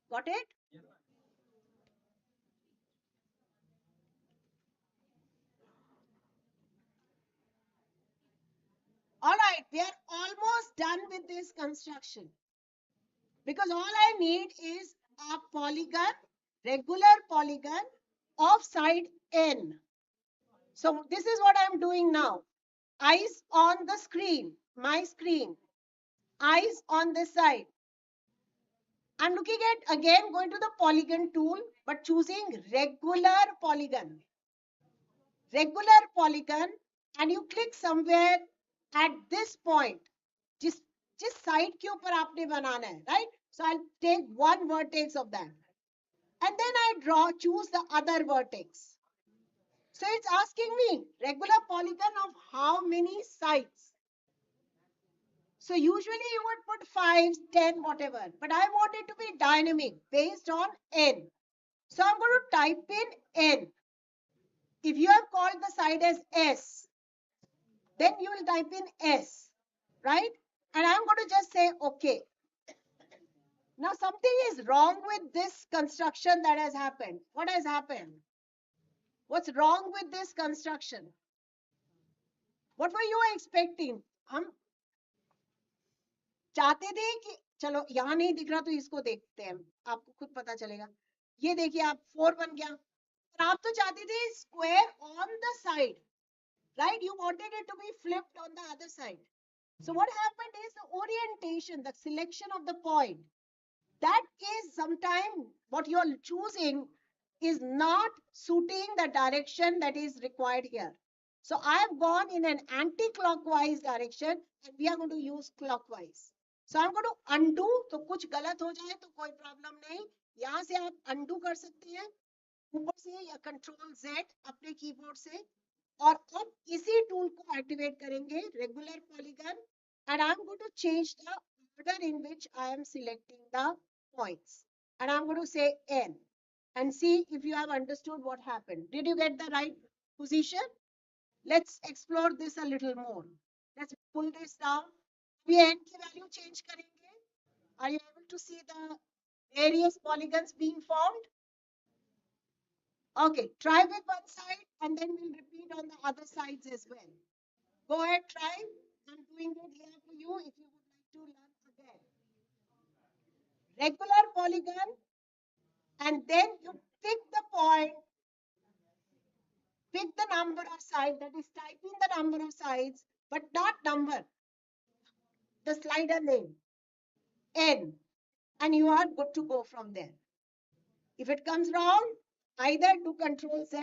C: Got it? All right, we are almost done with this construction. Because all I need is a polygon regular polygon of side N. So this is what I'm doing now. Eyes on the screen, my screen. Eyes on this side. I'm looking at, again, going to the polygon tool, but choosing regular polygon. Regular polygon, and you click somewhere at this point. Just side के ऊपर आपने बनाना है, right? So I'll take one vertex of that. And then I choose the other vertex. So it's asking me regular polygon of how many sides. So usually you would put 5, 10, whatever. But I want it to be dynamic based on N. So I'm going to type in N. If you have called the side as S, then you will type in S, right? And I'm going to just say OK. Now something is wrong with this construction that has happened. What has happened? What's wrong with this construction? What were you expecting? हम चाहते थे कि चलो यहाँ नहीं दिख रहा तो इसको देखते हैं, आपको खुद पता चलेगा. ये देखिए आप 4 बन गया. और आप तो चाहते थे square on the side, right? You wanted it to be flipped on the other side. So what happened is the orientation, the selection of the point, that is sometimes what you are choosing is not suiting the direction that is required here. So I have gone in an anti-clockwise direction and we are going to use clockwise. So I'm going to undo. तो कुछ गलत हो जाए तो कोई problem नहीं, यहाँ से आप undo कर सकते हैं ऊपर से या कंट्रोल Z अपने कीबोर्ड से. और अब इसी टूल को एक्टिवेट करेंगे, regular polygon, and I'm going to change the order in which I am selecting the points, and I'm going to say N and see if you have understood what happened. Did you get the right position? Let's explore this a little more. Let's pull this down. We N की value change करेंगे. Are you able to see the various polygons being formed? Okay, try with one side and then we'll repeat on the other sides as well. Go ahead, try. I'm doing it here for you if you would like to learn again. Regular polygon, and then you pick the point, pick the number of sides, that is type in the number of sides, but not number, the slider name, N, and you are good to go from there. If it comes wrong, either do Control Z.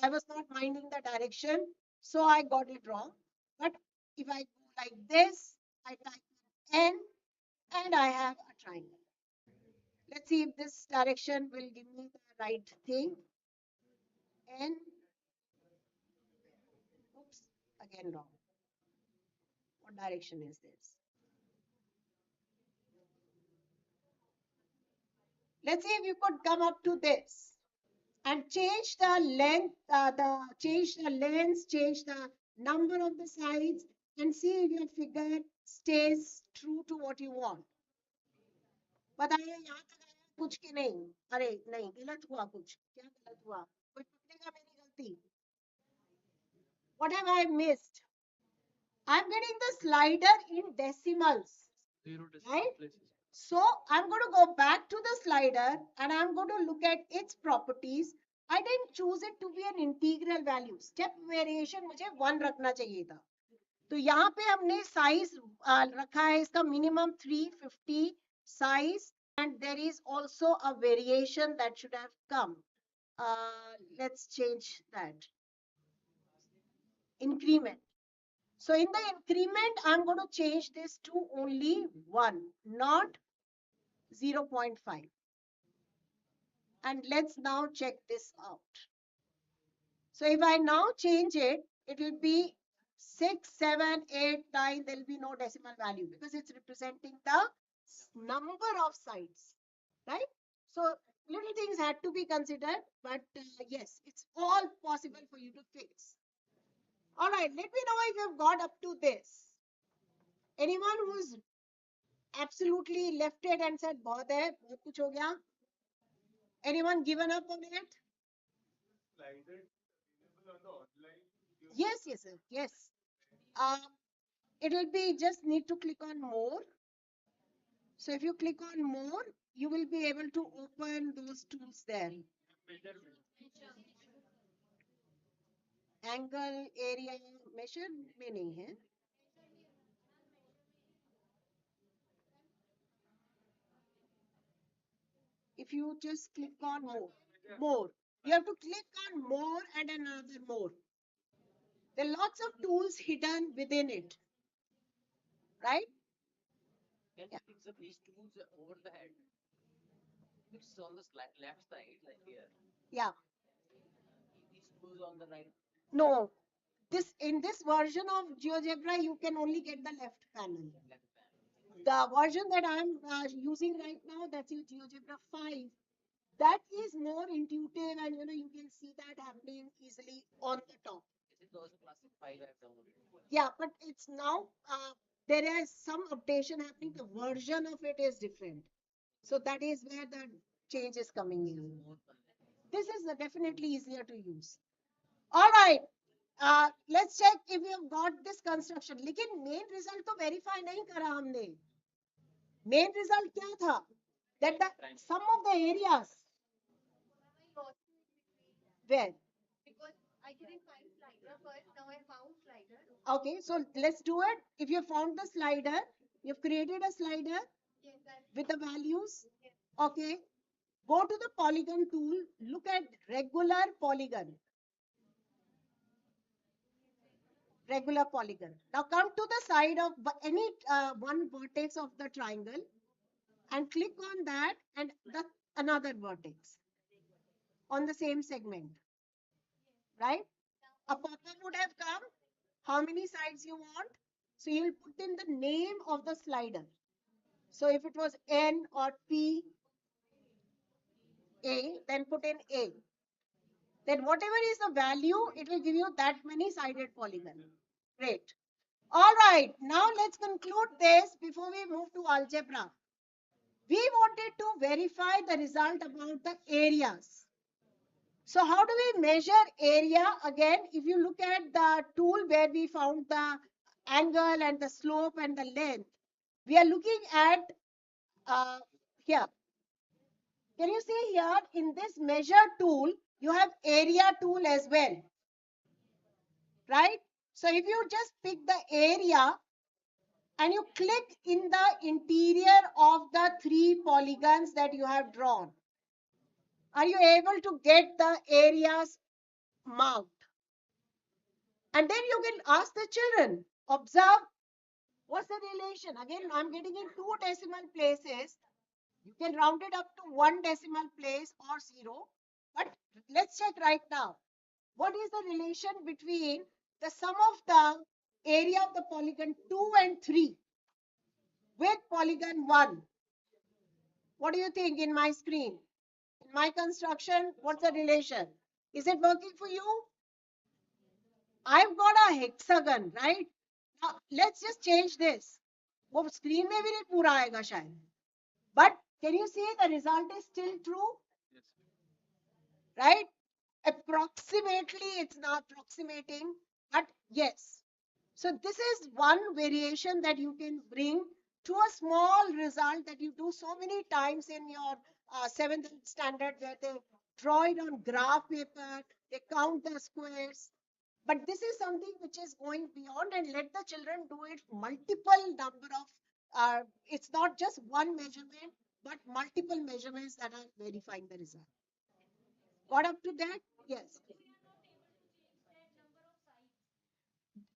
C: I was not minding the direction, so I got it wrong. But if I go like this, I type N and I have a triangle. Let's see if this direction will give me the right thing. N. Oops, again wrong. What direction is this? Let's see if you could come up to this and change the length, change the length, change the number of the sides, and see if your figure stays true to what you want. बताइए यहाँ तक आया कुछ की नहीं? अरे नहीं, गलत हुआ कुछ. क्या गलत हुआ? कोई पकड़ेगा मेरी गलती? What have I missed? I'm getting the slider in decimals, right? So I'm going to go back to the slider and I'm going to look at its properties. I didn't choose it to be an integral value. Step variation मुझे 1 रखना चाहिए था. तो यहाँ पे हमने size रखा है इसका minimum 350 size, and there is also a variation that should have come. Let's change that. Increment. So in the increment, I'm going to change this to only 1, not 0.5. And let's now check this out. So if I now change it, it will be 6, 7, 8, 9. There will be no decimal value because it's representing the number of sides, right? So little things had to be considered, but yes, it's all possible for you to fix. All right, let me know if you've got up to this. Anyone who's absolutely left it and said, बहुत है, बहुत कुछ हो गया? Anyone given up on it? Yes, yes, sir. Yes. It will be just need to click on more. So if you click on more, you will be able to open those tools there. Angle, area, measure में नहीं है. If you just click on more, you have to click on more and another more. There are lots of tools hidden within it, right?
G: Can you fix up these tools over the head? It's on the left side, like here.
C: Yeah.
G: These tools on the right.
C: No. In this version of GeoGebra, you can only get the left panel. The version that I'm using right now, that's in GeoGebra 5. That is more intuitive, and you can see that happening easily on the top.
G: Is it also classic 5 I've downloaded?
C: Yeah, but it's now there is some updation happening. The version of it is different. So that is where the change is coming in. This is definitely easier to use. All right. Let's check if we have got this construction. लेकिन main result तो verify नहीं करा हमने. Main result क्या था? That the sum of the areas. Where?
A: Because I couldn't find slider first, now I found slider.
C: Okay, so let's do it. If you found the slider, you've created a slider with the values. Okay. Go to the polygon tool. Look at regular polygon. Regular polygon. Now come to the side of any one vertex of the triangle and click on that and another vertex on the same segment. Right? A pop-up would have come. How many sides you want? So you'll put in the name of the slider. So if it was N or P, A, then put in A. Then whatever is the value, it will give you that many sided polygon. Great. All right. Now let's conclude this before we move to algebra. We wanted to verify the result about the areas. So how do we measure area? Again, if you look at the tool where we found the angle and the slope and the length, we are looking at here. Can you see here in this measure tool, you have area tool as well, right? So if you just pick the area and you click in the interior of the 3 polygons that you have drawn, are you able to get the areas marked? And then you can ask the children, observe, what's the relation? Again, I'm getting in 2 decimal places. You can round it up to 1 decimal place or 0. But let's check right now. What is the relation between the sum of the area of the polygon 2 and 3 with polygon 1? What do you think in my screen? In my construction, what's the relation? Is it working for you? I've got a hexagon, right? Now, let's just change this. वो screen में भी नहीं पूरा आएगा शायद. But can you see the result is still true?
B: Yes.
C: Right? Approximately, it's not approximating, but yes. So this is one variation that you can bring to a small result that you do so many times in your 7th standard, where they draw it on graph paper, they count the squares. But this is something which is going beyond, and let the children do it multiple number of, it's not just one measurement, but multiple measurements that are verifying the result. Got up to that? Yes.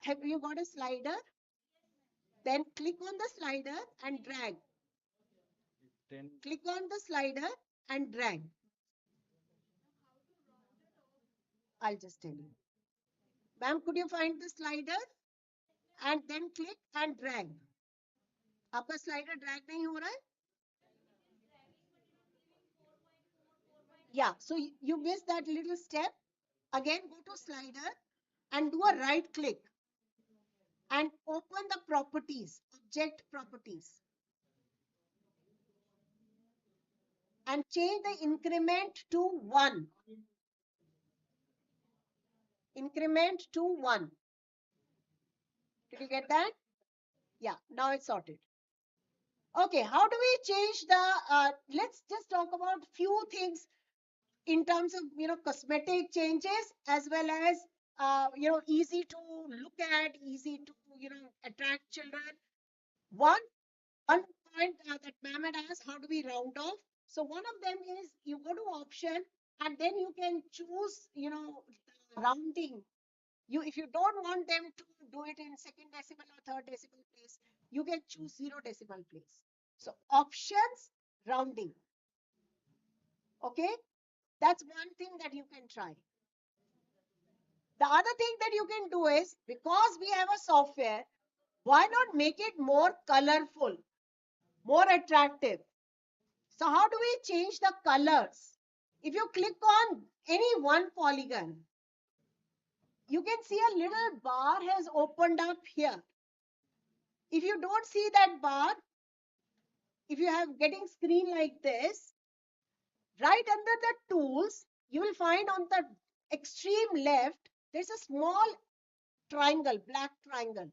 C: Have you got a slider? Then click on the slider and drag.
B: 10.
C: Click on the slider and drag. I'll just tell you. Ma'am, could you find the slider? And then click and drag. आपका slider drag नहीं हो रहा है? Yeah, so you missed that little step. Again, go to slider and do a right click and open the properties, object properties. And change the increment to 1. Increment to 1. Did you get that? Yeah, now it's sorted. Okay, how do we change the, let's just talk about few things in terms of, cosmetic changes as well as, easy to look at, easy to, attract children. One point that ma'am had asked, how do we round off? So one of them is you go to option and then you can choose, rounding. If you don't want them to do it in second decimal or third decimal place, you can choose 0 decimal place. So options, rounding. Okay, that's one thing that you can try. The other thing that you can do is, because we have a software, why not make it more colorful, more attractive? So how do we change the colors? If you click on any one polygon, you can see a little bar has opened up here. If you don't see that bar, if you have getting screen like this, right under the tools, you will find on the extreme left, there's a small triangle, black triangle.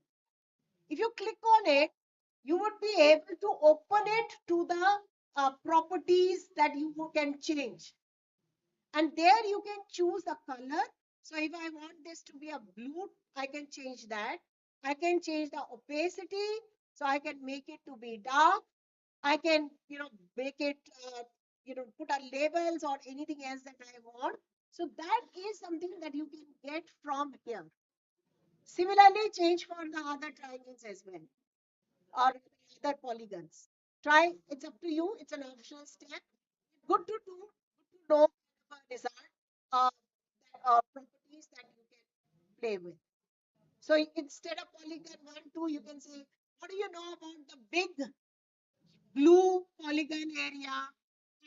C: If you click on it, you would be able to open it to the properties that you can change. And there you can choose the color. So if I want this to be a blue, I can change that. I can change the opacity. So I can make it to be dark. I can, make it, put a labels or anything else that I want. So that is something that you can get from here. Similarly, change for the other triangles as well, or other polygons. Try, it's up to you. It's an optional step. Good to do, good to know the result, uh, properties that you can play with. So instead of polygon 1, 2, you can say, what do you know about the big blue polygon area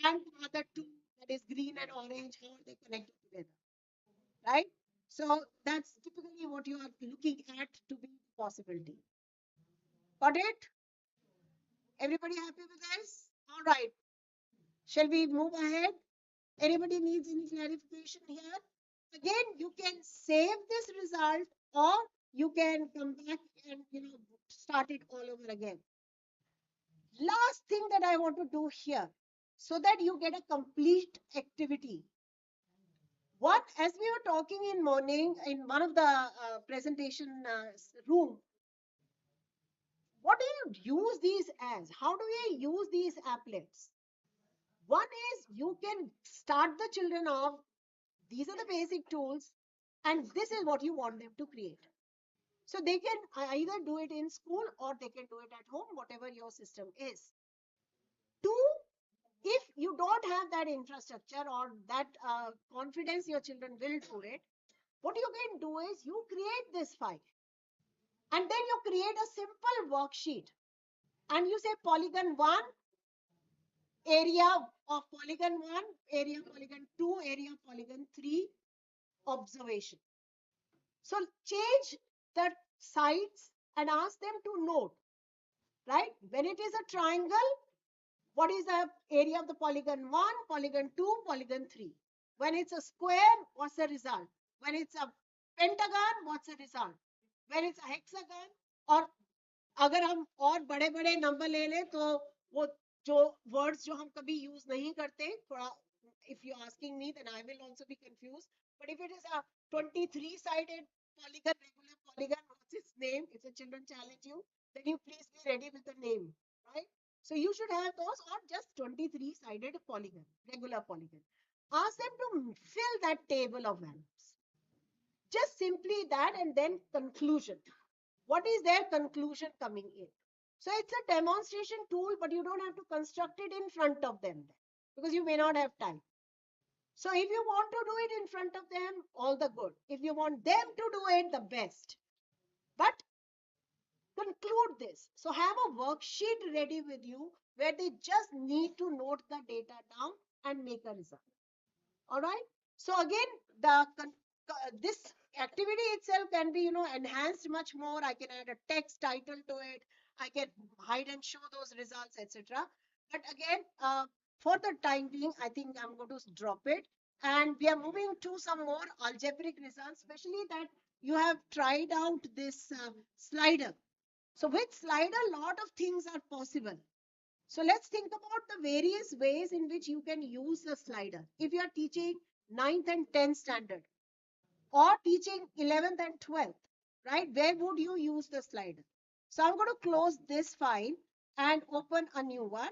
C: and the other two, that is green and orange, how are they connected together, right? So that's typically what you are looking at to be possibility. Got it? Everybody happy with this? All right. Shall we move ahead? Anybody needs any clarification here? Again, you can save this result or you can come back and start it all over again. Last thing that I want to do here, so that you get a complete activity. One, as we were talking in morning in one of the presentation room, what do you use these as? How do we use these applets? One is you can start the children off. These are the basic tools, and this is what you want them to create. So they can either do it in school or they can do it at home, whatever your system is. Two, if you don't have that infrastructure or that confidence your children will do it, what you can do is you create this file and then you create a simple worksheet and you say polygon 1, area of polygon 1, area polygon 2, area polygon 3, observation. So change the sides and ask them to note, right? When it is a triangle, what is the area of the polygon 1, polygon 2, polygon 3? When it's a square, what's the result? When it's a pentagon, what's the result? When it's a hexagon, और अगर हम और बड़े बड़े number ले लें तो वो जो वर्ड्स जो हम कभी यूज नहीं करते थोड़ा, if you're asking me, then I will also be confused. But if it is a 23-sided polygon, regular polygon, what's its name? If the children challenge you, then you please be ready with the name, right? So you should have those, or just 23-sided polygon, regular polygon. Ask them to fill that table of values. Just simply that, and then conclusion. What is their conclusion coming in? So it's a demonstration tool, but you don't have to construct it in front of them because you may not have time. So if you want to do it in front of them, all the good. If you want them to do it, the best. But conclude this. So have a worksheet ready with you where they just need to note the data down and make a result. All right. So again, this activity itself can be enhanced much more. I can add a text title to it. I can hide and show those results, etc. But again, for the time being, I think I'm going to drop it. And we are moving to some more algebraic results, especially that you have tried out this slider. So with slider, a lot of things are possible. So let's think about the various ways in which you can use the slider. If you are teaching 9th and 10th standard or teaching 11th and 12th, right? Where would you use the slider? So I'm going to close this file and open a new one.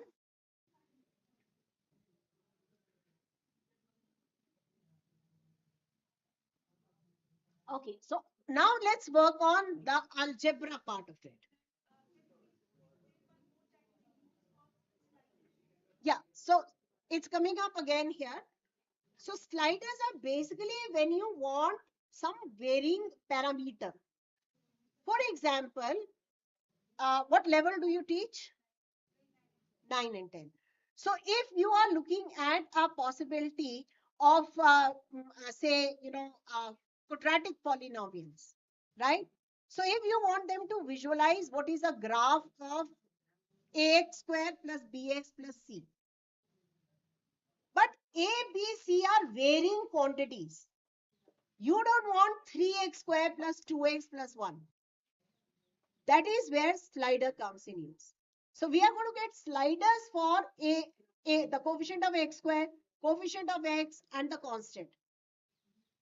C: Okay, so now let's work on the algebra part of it. Yeah, so it's coming up again here. So sliders are basically when you want some varying parameter. For example, what level do you teach? 9 and 10. So if you are looking at a possibility of, say, quadratic polynomials, right? So if you want them to visualize what is a graph of ax square plus bx plus c. But a, b, c are varying quantities. You don't want 3x square plus 2x plus 1. That is where slider comes in use. So we are going to get sliders for the coefficient of x square, coefficient of x, and the constant.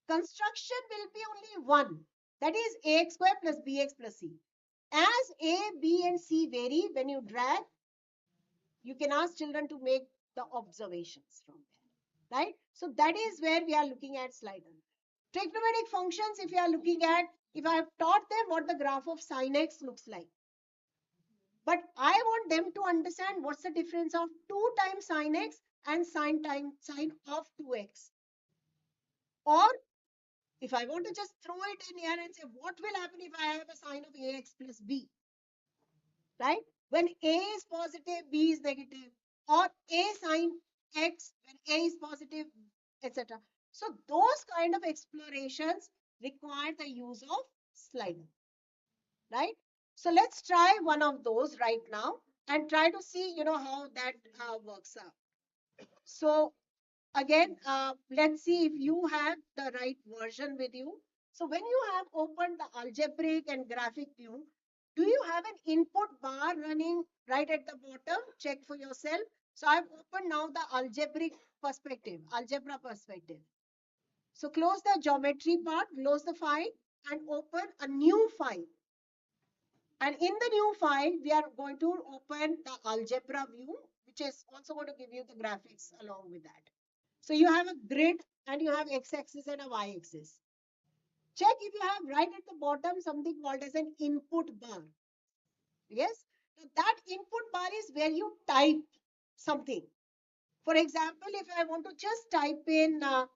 C: Construction will be only one. That is ax square plus bx plus c. As a, b, and c vary, when you drag, you can ask children to make the observations from there, right? So that is where we are looking at slider. Trigonometric functions, if you are looking at, if I have taught them what the graph of sin x looks like, but I want them to understand what's the difference of 2 times sin x and sin of 2x. Or if I want to just throw it in here and say, what will happen if I have a sine of ax plus b? Right? When a is positive, b is negative. Or a sine x when a is positive, etc. So those kind of explorations require the use of slider. Right? So let's try one of those right now and try to see, how that works out. So again, let's see if you have the right version with you. So when you have opened the algebraic and graphic view, do you have an input bar running right at the bottom? Check for yourself. So I've opened now the algebra perspective. So close the geometry part, close the file and open a new file. And in the new file, we are going to open the algebra view, which is also going to give you the graphics along with that. So you have a grid and you have x-axis and a y-axis. Check if you have right at the bottom something called as an input bar. Yes, now that input bar is where you type something. For example, if I want to just type in a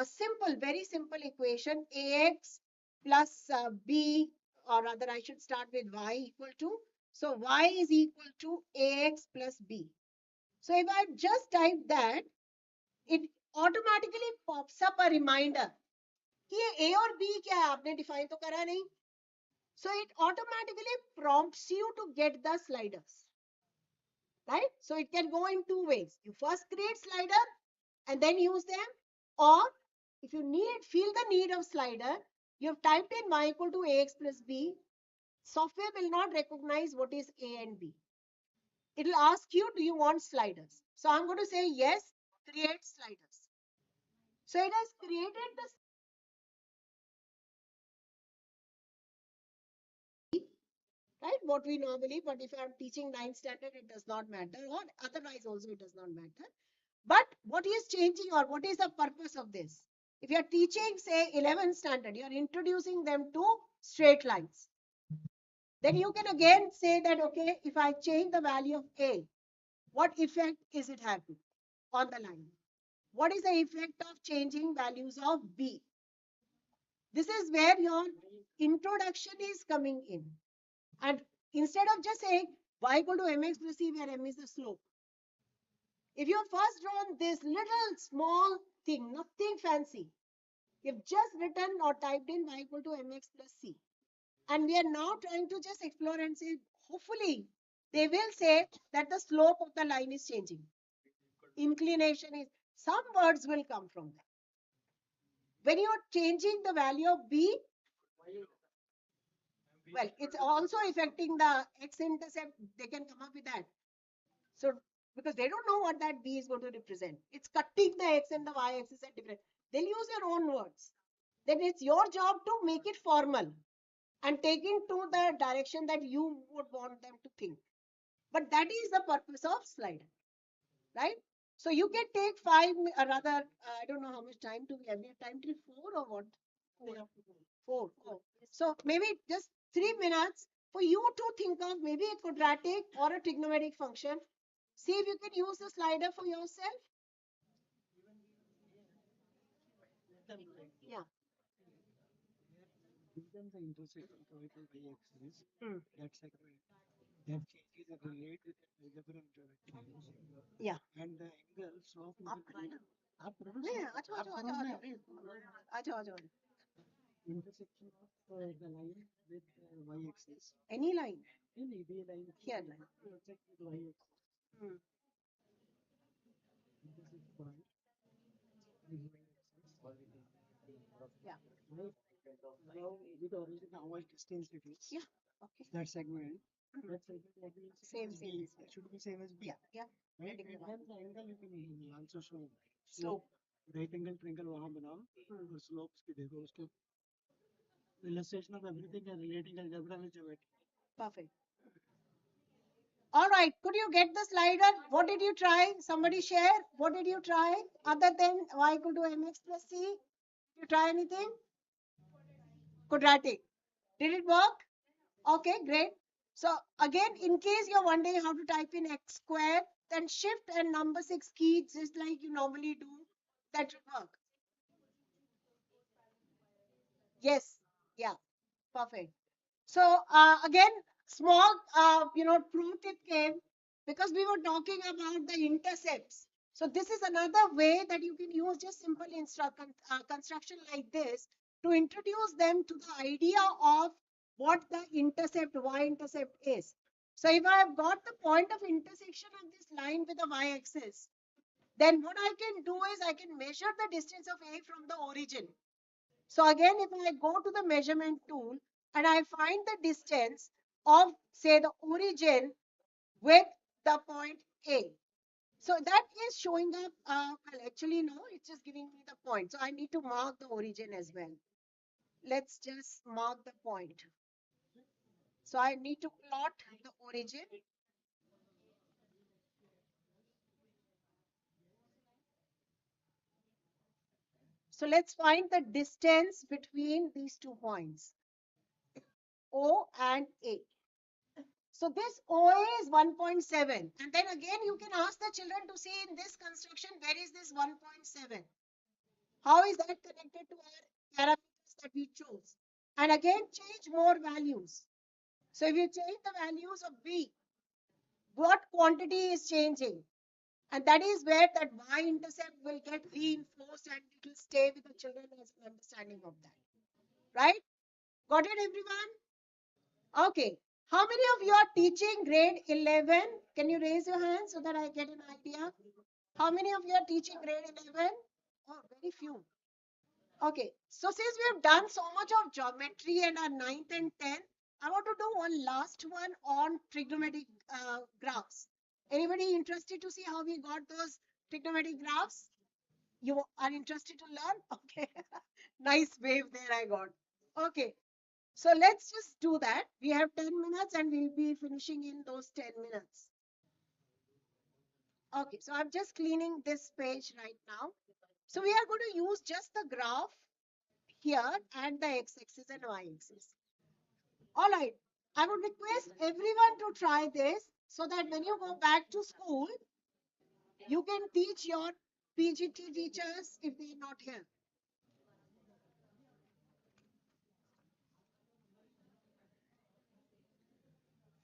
C: simple, very simple equation, ax plus b, or rather I should start with y equal to. So y is equal to ax plus b. So if I just type that, it automatically pops up a reminder कि ये a और b क्या है आपने define तो करा नहीं. So it automatically prompts you to get the sliders. Right? So it can go in two ways. You first create slider and then use them, or if you feel the need of slider, you have typed in y equal to ax plus b. Software will not recognize what is a and b. It will ask you, do you want sliders? So I'm going to say yes, create sliders. So it has created the right, what we normally, but if I'm teaching 9th standard, it does not matter, or otherwise also it does not matter. But what is changing, or what is the purpose of this? If you're teaching, say, 11th standard, you're introducing them to straight lines. Then you can again say that, okay, if I change the value of A, what effect is it having on the line? What is the effect of changing values of B? This is where your introduction is coming in. And instead of just saying y equal to mx plus c, where m is the slope, if you have first drawn this little small thing, nothing fancy, you've just written or typed in y equal to mx plus c. And we are now trying to just explore and say, hopefully, they will say that the slope of the line is changing. Inclination is, some words will come from that. When you are changing the value of b, well, it's also affecting the x-intercept. They can come up with that. So because they don't know what that B is going to represent. It's cutting the X and the Y axis at different. They'll use their own words. Then it's your job to make it formal and take it to the direction that you would want them to think. But that is the purpose of slide, right? So you can take 5, or rather, I don't know how much time do we have. We have time till 4 or what? 4. Oh. So maybe just 3 minutes for you to think of maybe a quadratic or a trigonometric function. See if you can use the slider for yourself. Yeah.
H: Given the intersection point of y-axis,
C: Hmm.
H: that segment, that changes the relate with the algebra geometry.
C: Yeah.
H: And the angle slope is
C: आप
H: the आप करो
C: नहीं,
H: ना,
C: अच्छा
H: आप
C: अच्छा
H: करो ना.
C: अच्छा अच्छा
H: Intersection of the line with y-axis.
C: any line
H: Any line
C: here.
H: intersect with y-axis.
C: Hmm.
H: Intersect point with y-axis.
C: Yeah.
H: Right. Now with origin, how much distance it is?
C: Yeah. Okay.
H: That segment.
C: Hmm.
H: That segment that will
C: Same,
H: B.
C: same.
H: It should be same as B.
C: Yeah. Yeah.
H: Right.
C: Degree
H: And
C: one.
H: then the angle you can also show.
C: Slope.
H: Right angle triangle वहाँ बनाओ और slopes की देखो उसके illustration of everything and relating algebra with geometry.
C: Perfect. All right. Could you get the slider? What did you try? Somebody share. What did you try other than y equal to mx plus c? Did you try anything? Quadratic. Did it work? Okay, great. So again, in case you're wondering how to type in x square, then shift and number 6 key, just like you normally do. That should work. Yes. Yeah. Perfect. So again, small pro tip came because we were talking about the intercepts. So this is another way that you can use just simple construction like this to introduce them to the idea of what the intercept, y-intercept is. So if I have got the point of intersection of this line with the y-axis, then what I can do is I can measure the distance of A from the origin. So again, if I go to the measurement tool and I find the distance of, say, the origin with the point A. So that is showing up, well, actually, no, it's just giving me the point. So I need to mark the origin as well. Let's just mark the point. So I need to plot the origin. So let's find the distance between these 2 points, O and A. So this OA is 1.7. And then again, you can ask the children to see in this construction, where is this 1.7? How is that connected to our parameters that we chose? And again, change more values. So if you change the values of B, what quantity is changing? And that is where that y-intercept will get reinforced and it will stay with the children as an understanding of that. Right? Got it, everyone? Okay. How many of you are teaching grade 11? Can you raise your hand so that I get an idea? How many of you are teaching grade 11? Oh, very few. Okay. So since we have done so much of geometry and our 9th and 10th, I want to do one last one on trigonometric graphs. Anybody interested to see how we got those trigonometric graphs? You are interested to learn? Okay. Nice wave there I got. Okay. So let's just do that. We have 10 minutes and we'll be finishing in those 10 minutes. Okay, so I'm just cleaning this page right now. So we are going to use just the graph here and the x-axis and y-axis. All right, I would request everyone to try this so that when you go back to school, you can teach your PGT teachers if they're not here.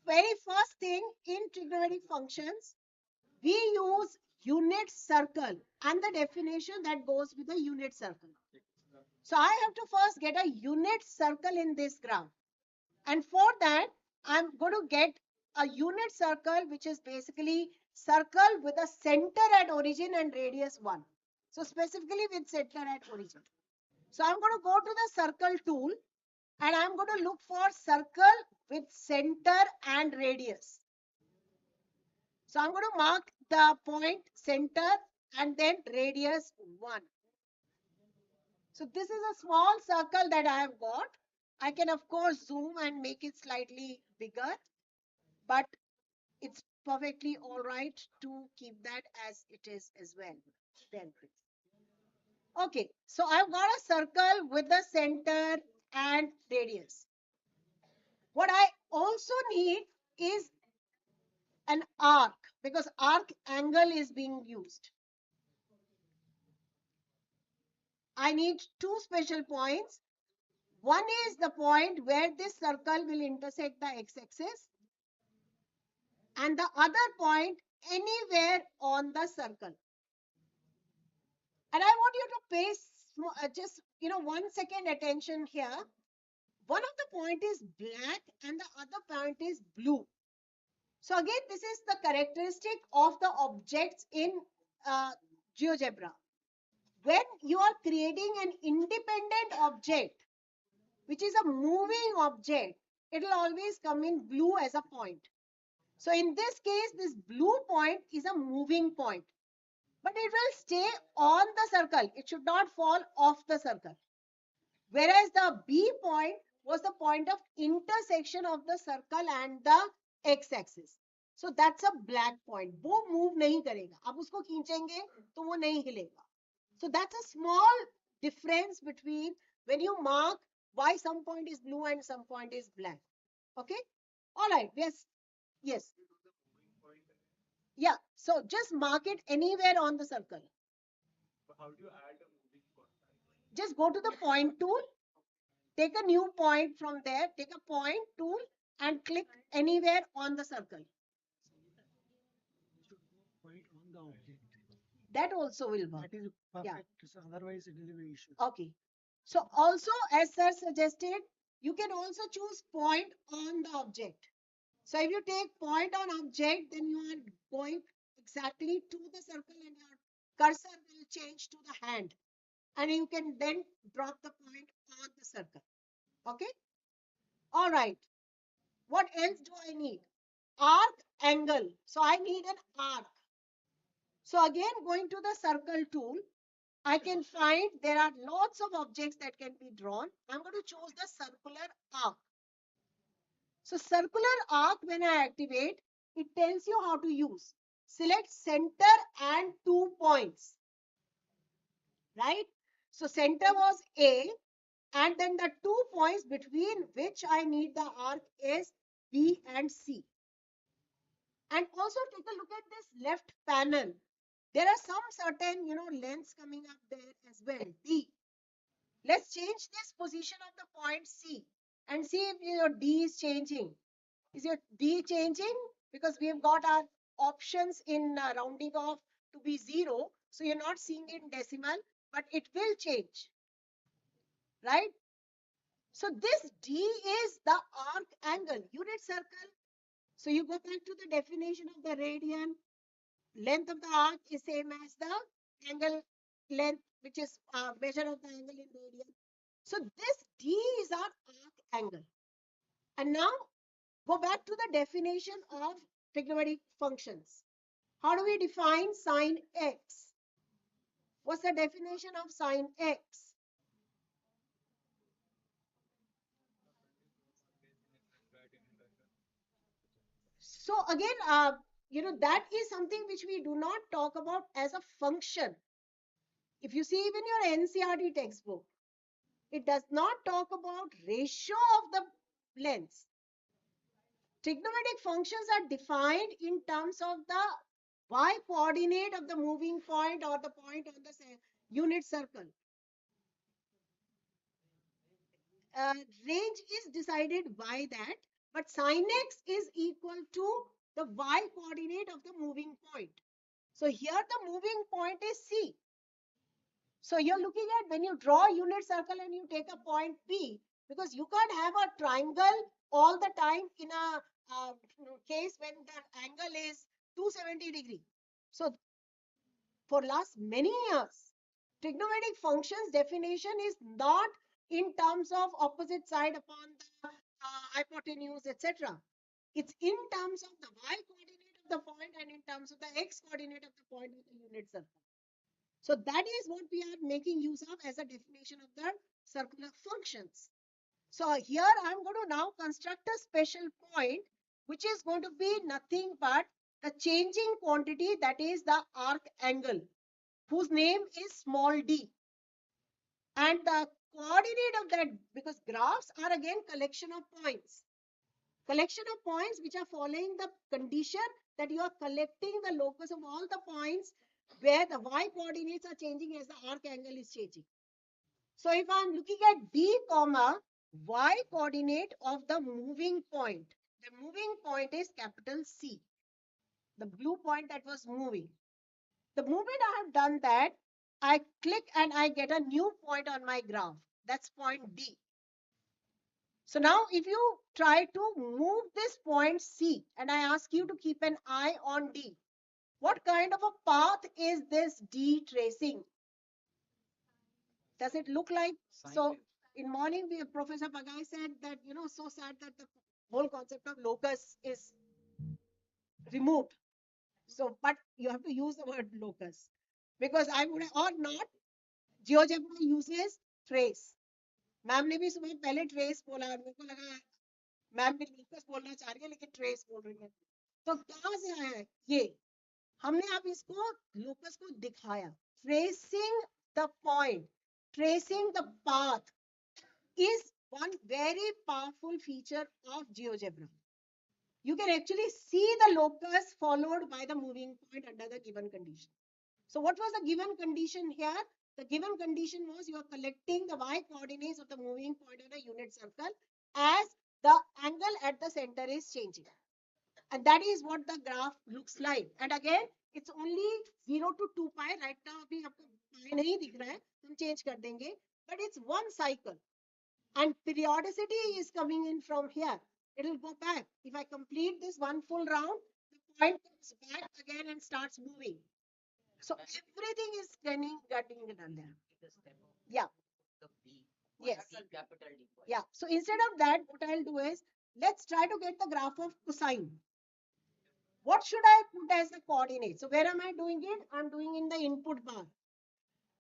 C: Very first thing in trigonometric functions, we use unit circle and the definition that goes with the unit circle. So I have to first get a unit circle in this graph. And for that, I'm going to get a unit circle, which is basically circle with a center at origin and radius 1. So specifically with center at origin. So I'm going to go to the circle tool and I'm going to look for circle with center and radius. So I'm going to mark the point center and then radius 1. So this is a small circle that I have got. I can of course zoom and make it slightly bigger, but it's perfectly all right to keep that as it is as well. Then please. Okay, so I've got a circle with the center and radius. What I also need is an arc, because arc angle is being used. I need two special points. One is the point where this circle will intersect the x-axis, and the other point anywhere on the circle. And I want you to pay just 1 second attention here. One of the point is black and the other point is blue. So again, this is the characteristic of the objects in GeoGebra. When you are creating an independent object, which is a moving object, it will always come in blue as a point. So in this case, this blue point is a moving point, but it will stay on the circle. It should not fall off the circle. Whereas the B point was the point of intersection of the circle and the x-axis. So that's a black point. वो move नहीं करेगा. आप उसको खींचेंगे तो वो नहीं हिलेगा. So that's a small difference between when you mark why some point is blue and some point is black. Okay. All right. Yes. Yes. Yeah. So just mark it anywhere on the circle.
B: How do you add a moving point?
C: Just go to the point tool. Take a new point from there, take a point tool and click anywhere on the circle.
H: Point on the object.
C: That also will work.
H: That is perfect.
C: Yeah.
H: So otherwise, it will be issues.
C: Okay. So also, as sir suggested, you can also choose point on the object. So if you take point on object, then you are going exactly to the circle and your cursor will change to the hand. And you can then drop the point on the circle. Okay. All right. What else do I need? Arc angle. So I need an arc. So again, going to the circle tool, I can find there are lots of objects that can be drawn. I'm going to choose the circular arc. So circular arc, when I activate, it tells you how to use. Select center and 2 points. Right? So center was A, and then the 2 points between which I need the arc is B and C. And also take a look at this left panel. There are some certain, lengths coming up there as well. D. Let's change this position of the point C and see if your D is changing. Is your D changing? Because we have got our options in rounding off to be 0. So you're not seeing it in decimal, but it will change. Right? So this D is the arc angle, unit circle. So you go back to the definition of the radian. Length of the arc is same as the angle length, which is measure of the angle in radian. So this D is our arc angle. And now go back to the definition of trigonometric functions. How do we define sine x? What's the definition of sine x? So again, that is something which we do not talk about as a function. If you see even your NCERT textbook, it does not talk about ratio of the lengths. Trigonometric functions are defined in terms of the y coordinate of the moving point or the point on the unit circle. Range is decided by that, but sin x is equal to the y coordinate of the moving point. So here the moving point is C. So you're looking at when you draw a unit circle and you take a point P, because you can't have a triangle all the time in a case when the angle is 270 degree. So for last many years, trigonometric functions definition is not in terms of opposite side upon the hypotenuse, etc. It's in terms of the y coordinate of of the point and in terms of the x coordinate of the point with the unit circle. So that is what we are making use of as a definition of the circular functions. So here I'm going to now construct a special point, which is going to be nothing but the changing quantity, that is the arc angle, whose name is small d. And the coordinate of that, because graphs are again collection of points. Collection of points which are following the condition that you are collecting the locus of all the points where the y coordinates are changing as the arc angle is changing. So if I'm looking at d comma y coordinate of the moving point, the moving point is capital C, the blue point that was moving. The moment I have done that, I click and I get a new point on my graph. That's point D. So now if you try to move this point C and I ask you to keep an eye on D, what kind of a path is this D tracing? Does it look like? So in morning, Professor Pagai said that, so sad that the whole concept of locus is removed. So, but you have to use the word locus because I would, or not, GeoGebra uses trace. Ma'am ने भी सुबह पहले trace बोला और मेरे को लगा ma'am भी लोकस बोलना चाह रही है लेकिन ट्रेस बोल रही है तो कहाँ से आया है ये हमने आप इसको लोकस को दिखाया tracing the point tracing the path is one very powerful feature of GeoGebra. You can actually see the locus followed by the moving point under the given condition. So what was the given condition here? The given condition was you are collecting the y coordinates of the moving point on a unit circle as the angle at the center is changing. And that is what the graph looks like. And again, it's only 0 to 2 pi. Right now, abhi aapko pi nahi dikh raha hai. Hum change kar denge. But it's one cycle. And periodicity is coming in from here. It will go back. If I complete this one full round, the point comes back again and starts moving. So everything is getting done there. Yeah. Yes. Yeah. So instead of that, what I'll do is, let's try to get the graph of cosine. What should I put as the coordinate? So where am I doing it? I'm doing in the input bar.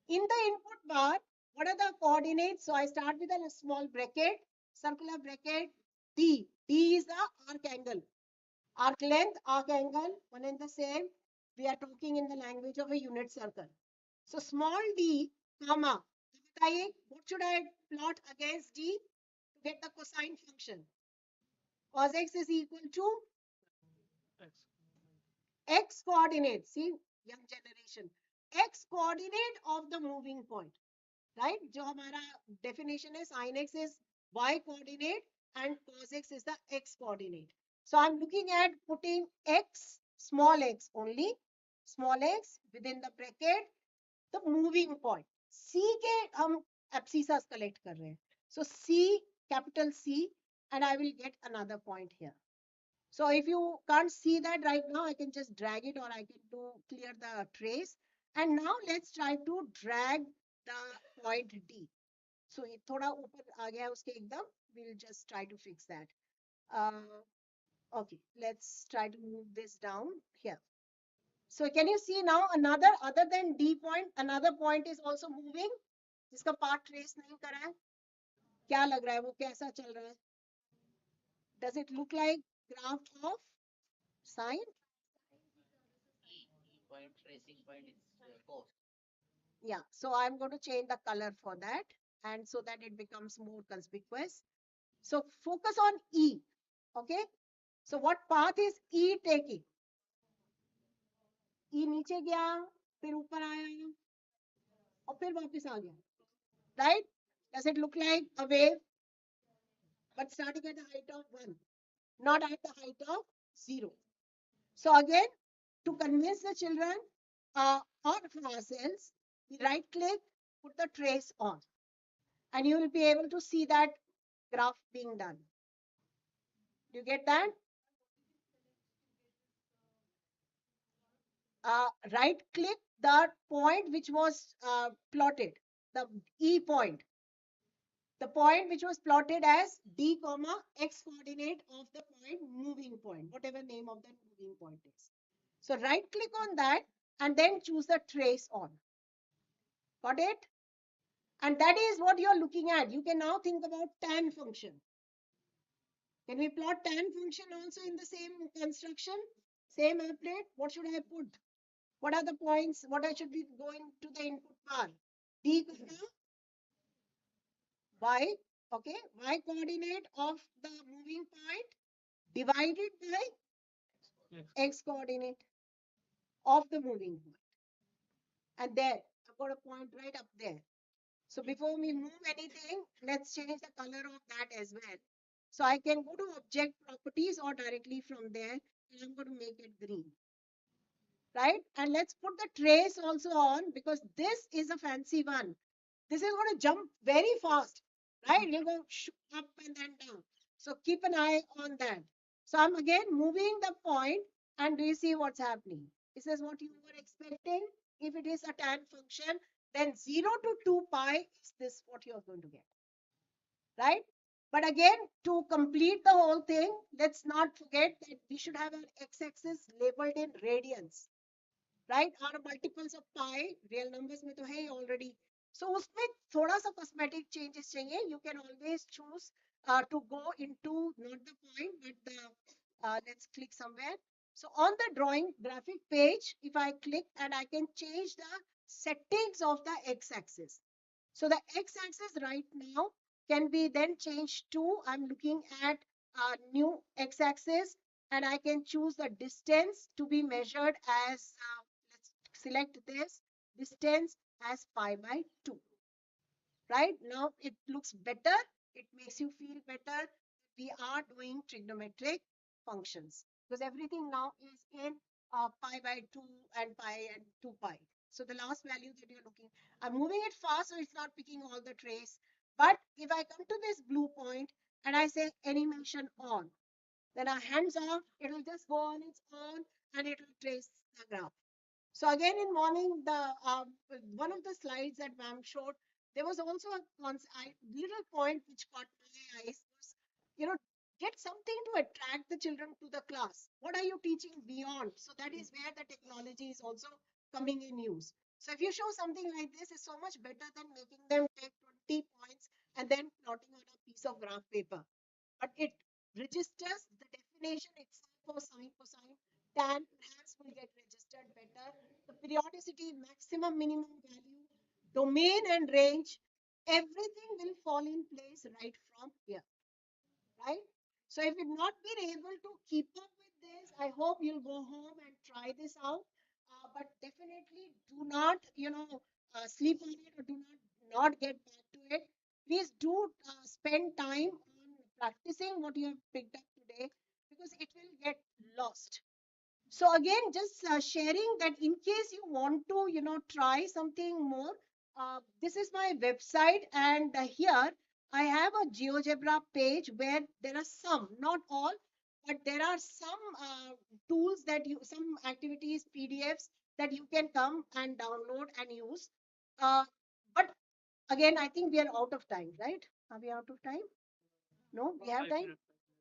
C: In the input bar, what are the coordinates? So I start with a small bracket, circular bracket, D. D is the arc angle. Arc length, arc angle, one and the same. We are talking in the language of a unit circle. So small d, comma. What should I plot against d to get the cosine function? Cos x is equal to x coordinate. See, young generation. X coordinate of the moving point. Right? जो हमारा definition is sin x is y coordinate and cos x is the x coordinate. So I'm looking at putting x, small x only, small x within the bracket, the moving point. C के हम abscissas collect कर रहे हैं. So C, capital C, and I will get another point here. So if you can't see that right now, I can just drag it or I can clear the trace. And now let's try to drag the point D. So ये थोड़ा ऊपर आ गया उसके एकदम. We'll just try to fix that. Okay, let's try to move this down here. So can you see now another, other than D point, another point is also moving, जिसका path trace नहीं करा है. क्या लग रहा है वो कैसा चल रहा है? Does it look like graph of sine?
G: Point tracing point is cost.
C: Yeah, so I'm going to change the color for that and so that it becomes more conspicuous. So focus on E. Okay. So what path is E taking? E नीचे गया, फिर ऊपर आया, और फिर वापस आ गया. Right? Does it look like a wave? But starting at the height of 1, not at the height of 0. So again, to convince the children or for ourselves, we right click, put the trace on, and you will be able to see that graph being done. Do you get that? Right click the point which was plotted, the E point. The point which was plotted as D comma X coordinate of the point, moving point, whatever name of that moving point is. So right click on that and then choose the trace on. Got it? And that is what you're looking at. You can now think about tan function. Can we plot tan function also in the same construction? Same applet? What should I put? What are the points? What I should be going to the input bar? D comma y, okay, y coordinate of the moving point divided by x coordinate of the moving point. And there, I've got a point right up there. So before we move anything, let's change the color of that as well. So I can go to object properties or directly from there, and I'm going to make it green. Right? And let's put the trace also on, because this is a fancy one. This is going to jump very fast, right? You go up and then down. So keep an eye on that. So I'm again moving the point, and do you see what's happening? This is what you were expecting. If it is a tan function, then 0 to 2 pi is this what you're going to get, right? But again, to complete the whole thing, let's not forget that we should have an x-axis labeled in radians, right? Or multiples of pi, real numbers में तो है ही already. So उसमें थोड़ा सा cosmetic changes चाहिए. You can always choose to go into not the point but the let's click somewhere. So on the drawing graphic page, if I click, and I can change the settings of the x-axis. So the x-axis right now can be then changed to, I'm looking at new x-axis, and I can choose the distance to be measured as, let's select this, distance as pi by 2. Right now it looks better. It makes you feel better. We are doing trigonometric functions because everything now is in pi by 2 and pi and 2 pi. So the last value that you're looking, I'm moving it fast so it's not picking all the trace. But if I come to this blue point and I say animation on, then our hands off, it will just go on its own and it will trace the graph. So again in morning, the one of the slides that ma'am showed, there was also a little point which caught my eyes was, get something to attract the children to the class. What are you teaching beyond? So that is where the technology is also coming in use. So if you show something like this, it's so much better than making them take 20 points and then plotting on a piece of graph paper. But it registers the definition itself for sine, cosine, tan perhaps will get registered better. The periodicity, maximum, minimum value, domain and range, everything will fall in place right from here, right? So if you've not been able to keep up with this, I hope you'll go home and try this out. But definitely do not, sleep on it or do not get back to it. Please do spend time on practicing what you have picked up today because it will get lost. So again, just sharing that in case you want to, try something more, this is my website, and here I have a GeoGebra page where there are some, not all, but there are some tools that some activities, PDFs that you can come and download and use. But again, I think we are out of time, right? Are we out of time? No, we have time.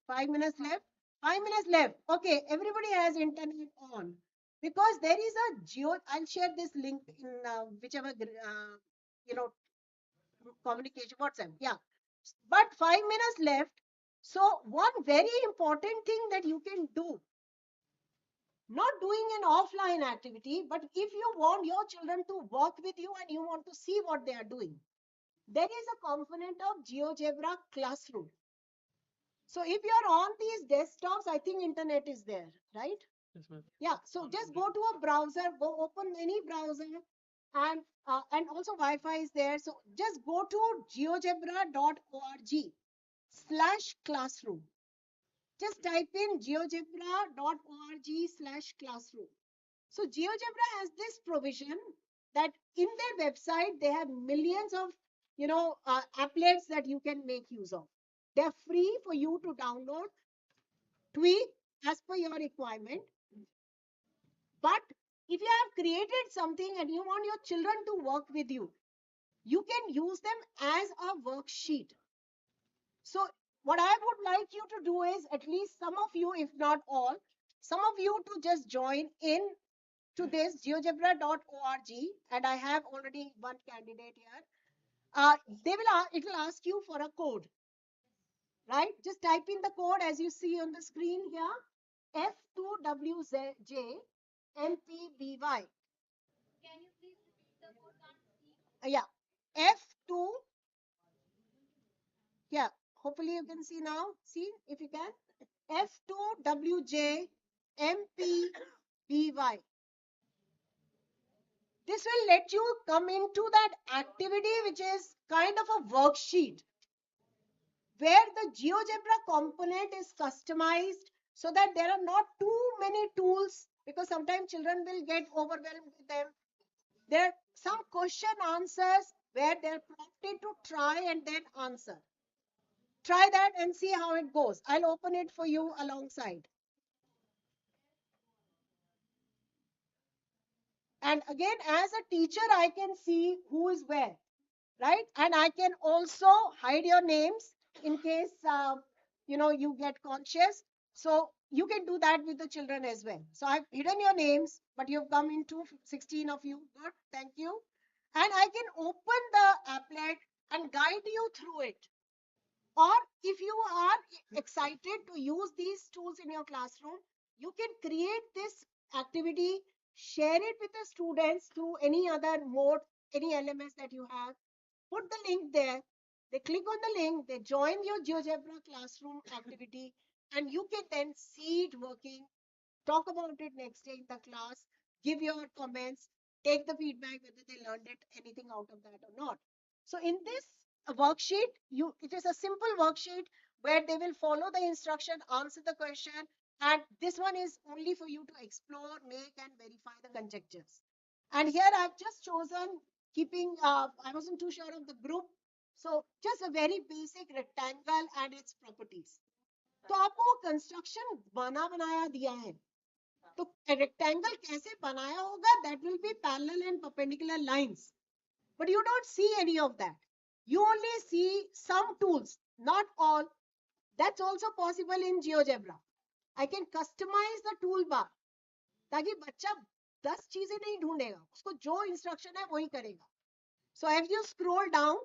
C: 5 minutes left. 5 minutes left. Okay, everybody has internet on because there is a I'll share this link in whichever you know communication WhatsApp. Yeah, but 5 minutes left. So one very important thing that you can do, not doing an offline activity, but if you want your children to work with you and you want to see what they are doing, there is a component of GeoGebra Classroom. So if you're on these desktops, I think internet is there, right?
B: Yes, ma'am.
C: Yeah. So just go to a browser, go open any browser, and also Wi-Fi is there. So just go to geogebra.org/classroom. Just type in geogebra.org/classroom. So GeoGebra has this provision that in their website they have millions of applets that you can make use of. They're free for you to download, tweak as per your requirement. But if you have created something and you want your children to work with you, you can use them as a worksheet. So what I would like you to do is, at least some of you, if not all, some of you to just join in to this geogebra.org, and I have already one candidate here. It will ask you for a code, right? Just type in the code as you see on the screen here, F2WJMPBY.
E: Can you please repeat the code? Can't see.
C: Yeah, F2. Yeah, hopefully you can see now. See if you can. F2WJMPBY. This will let you come into that activity, which is kind of a worksheet where the GeoGebra component is customized so that there are not too many tools, because sometimes children will get overwhelmed with them. There are some question answers where they're prompted to try and then answer. Try that and see how it goes. I'll open it for you alongside. And again, as a teacher, I can see who is where, right? And I can also hide your names in case, you get conscious. So you can do that with the children as well. So I've hidden your names, but you've come into 16 of you. Good, thank you. And I can open the applet and guide you through it. Or if you are excited to use these tools in your classroom, you can create this activity, share it with the students through any other mode, any LMS that you have. Put the link there. They click on the link, they join your GeoGebra classroom activity, and you can then see it working, talk about it next day in the class, give your comments, take the feedback whether they learned anything out of that or not. So in this worksheet, it is a simple worksheet where they will follow the instruction, answer the question, and this one is only for you to explore, make, and verify the conjectures. And here I've just chosen keeping, I wasn't too sure of the group, so just a very basic rectangle and its properties. तो आपको construction बना बनाया दिया है, तो rectangle कैसे बनाया होगा, that will be parallel and perpendicular lines, but you don't see any of that. You only see some tools, not all. That's also possible in GeoGebra. I can customize the toolbar ताकि बच्चा 10 चीजें नहीं ढूंढेगा, उसको जो instruction है वही करेगा. So as you scroll down,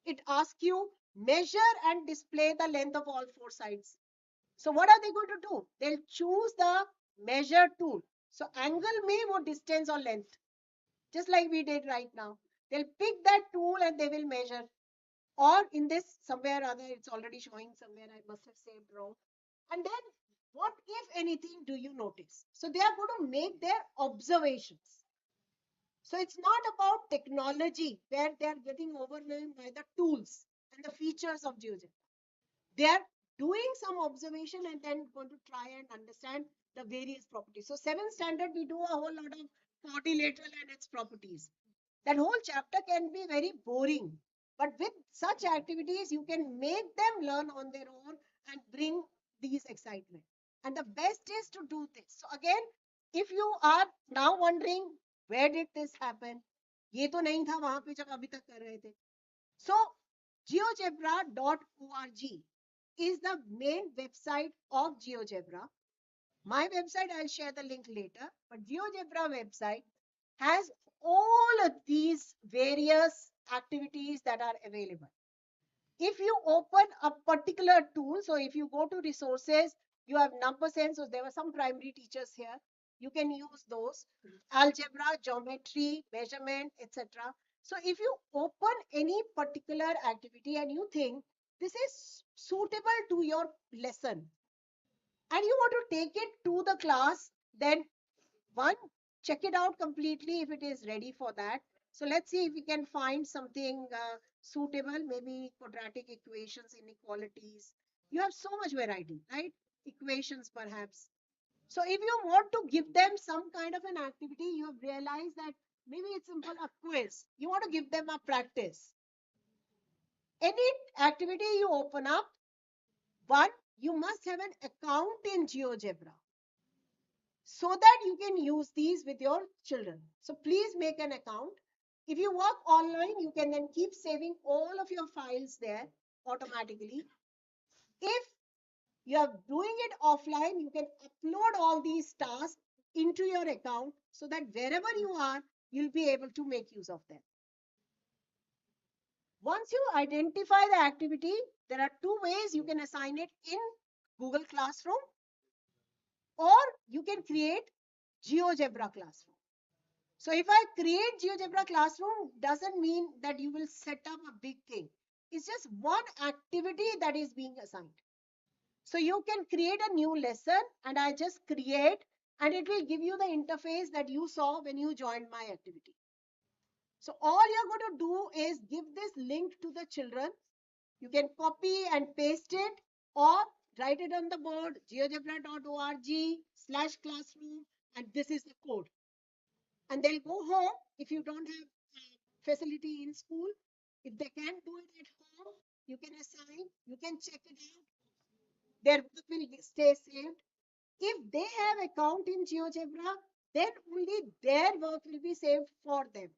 C: it asks you measure and display the length of all four sides. So what are they going to do? They'll choose the measure tool. So angle में वो distance or length, just like we did right now. They'll pick that tool and they will measure. Or in this somewhere or other, it's already showing somewhere, I must have saved wrong. And then what, if anything, do you notice? So they are going to make their observations. So it's not about technology where they are getting overwhelmed by the tools and the features of GeoGebra. They are doing some observation and then going to try and understand the various properties. So 7th standard, we do a whole lot of quadrilateral and its properties. That whole chapter can be very boring, but with such activities, you can make them learn on their own and bring these excitement. And the best is to do this. So again, if you are now wondering, where did this happen? ये तो नहीं था वहां पे जब अभी तक कर रहे थे. So geogebra.org is the main website of GeoGebra. My website, I'll share the link later, but GeoGebra website has all of these various activities that are available. If you open a particular tool, so if you go to resources, you have number sense. So there were some primary teachers here. You can use those. Algebra, geometry, measurement, etc. So if you open any particular activity and you think this is suitable to your lesson and you want to take it to the class, then one, check it out completely if it is ready for that. So let's see if we can find something suitable, maybe quadratic equations, inequalities. You have so much variety, right? Equations perhaps. So if you want to give them some kind of an activity, you have realized that maybe it's simple, a quiz. You want to give them a practice. Any activity you open up, one, you must have an account in GeoGebra so that you can use these with your children. So please make an account. If you work online, you can then keep saving all of your files there automatically. If You are doing it offline. You can upload all these tasks into your account so that wherever you are, you'll be able to make use of them. Once you identify the activity, there are two ways you can assign it in Google Classroom, or you can create GeoGebra Classroom. So if I create GeoGebra Classroom, doesn't mean that you will set up a big thing. It's just one activity that is being assigned. So you can create a new lesson, and I just create, and it will give you the interface that you saw when you joined my activity. So all you're going to do is give this link to the children. You can copy and paste it, or write it on the board, geogebra.org/classroom, and this is the code. And they'll go home. If you don't have facility in school, if they can't do it at home, you can assign, you can check it out. Their work will stay saved. If they have account in GeoGebra, then only their work will be saved for them.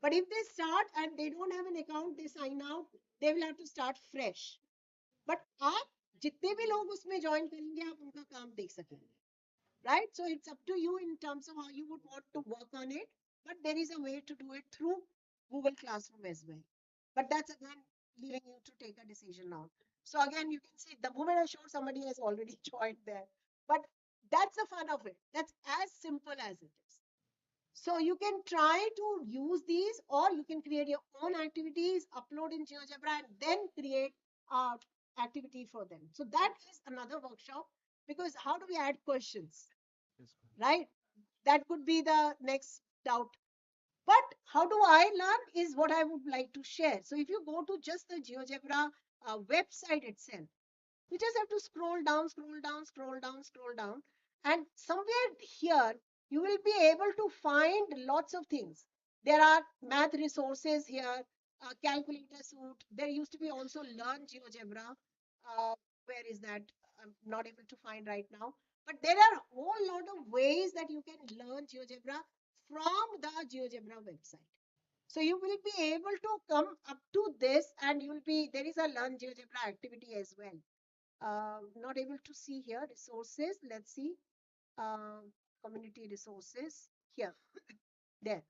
C: But if they start and they don't have an account, they sign out, they will have to start fresh. But आप जितने भी लोग उसमें join करेंगे, आप उनका काम देख सकेंगे. Right? So it's up to you in terms of how you would want to work on it. But there is a way to do it through Google Classroom as well. But that's again leaving you to take a decision now. So again, you can see the moment I showed, somebody has already joined there. But that's the fun of it. That's as simple as it is. So you can try to use these, or you can create your own activities, upload in GeoGebra, and then create activity for them. So that is another workshop, because how do we add questions? Right? That could be the next doubt. But how do I learn is what I would like to share. So if you go to just the GeoGebra website itself, you just have to scroll down, scroll down, scroll down, scroll down. And somewhere here, you will be able to find lots of things. There are math resources here, calculator suite. There used to be also Learn GeoGebra. Where is that? I'm not able to find right now. But there are a whole lot of ways that you can learn GeoGebra from the GeoGebra website. So you will be able to come up to this, and there is a Learn GeoGebra activity as well. Not able to see here resources. Let's see. Community resources here. There.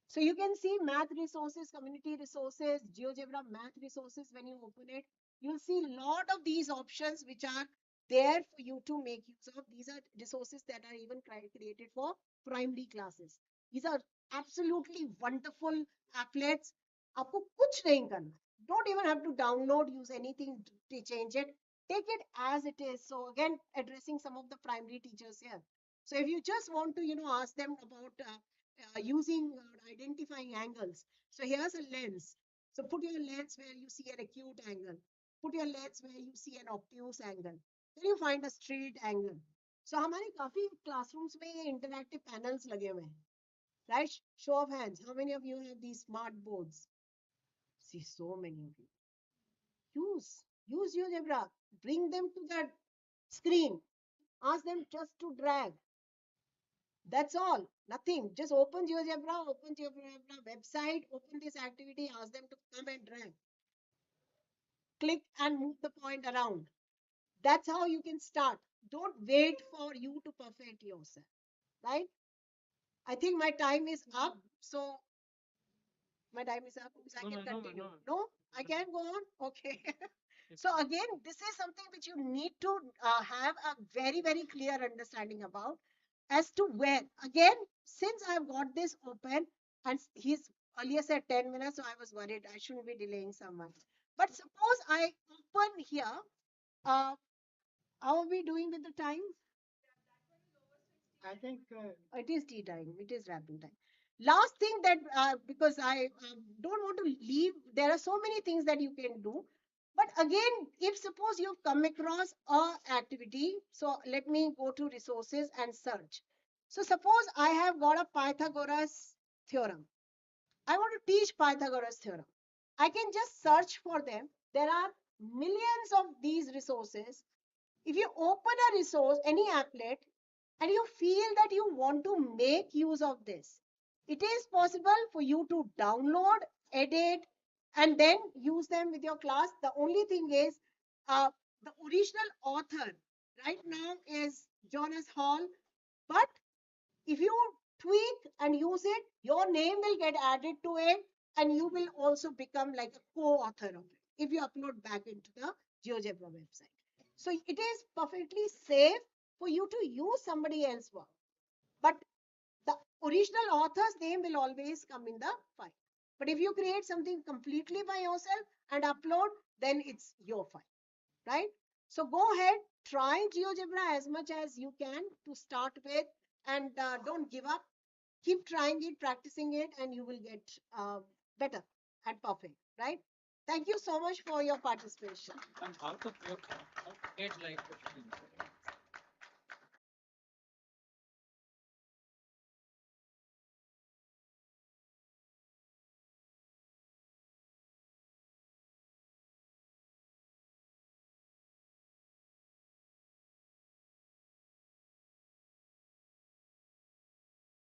C: So you can see math resources, community resources, GeoGebra math resources. When you open it, you'll see a lot of these options which are there for you to make use of. These are resources that are even created for primary classes. These are absolutely wonderful applets. आपको कुछ नहीं करना. Don't even have to download, use anything to change it. Take it as it is. So again, addressing some of the primary teachers here. So if you just want to, ask them about using identifying angles. So here's a lens. So put your lens where you see an acute angle. Put your lens where you see an obtuse angle. Then you find a straight angle. So हमारे काफी classrooms में ये interactive panels लगे हुए हैं. Right? Show of hands. How many of you have these smart boards? See, so many of you. Use GeoGebra. Bring them to the screen. Ask them just to drag. That's all. Nothing. Just open GeoGebra website, open this activity, ask them to come and drag. Click and move the point around. That's how you can start. Don't wait for you to perfect yourself. Right? I think my time is up. So my time is up. So I can continue. No, I can go on. Okay. So again, this is something which you need to have a very, very clear understanding about as to where. Again, since I've got this open, and he's earlier said 10 minutes, so I was worried I shouldn't be delaying someone. But suppose I open here, how are we doing with the time?
H: I think
C: It is tea time. It is wrapping time. Last thing that, because I don't want to leave, there are so many things that you can do. But again, if suppose you've come across a activity, so let me go to resources and search. So suppose I have got a Pythagoras theorem. I want to teach Pythagoras theorem. I can just search for them. There are millions of these resources. If you open a resource, any applet, and you feel that you want to make use of this, it is possible for you to download, edit, and then use them with your class. The only thing is, the original author right now is Jonas Hall, but if you tweak and use it, your name will get added to it, and you will also become like a co-author of it if you upload back into the GeoGebra website. So it is perfectly safe for you to use somebody else's work, but the original author's name will always come in the file. But if you create something completely by yourself and upload, then it's your file, right? So go ahead, try GeoGebra as much as you can to start with, and don't give up. Keep trying it, practicing it, and you will get better and perfect, right? Thank you so much for your participation.
B: And how to create like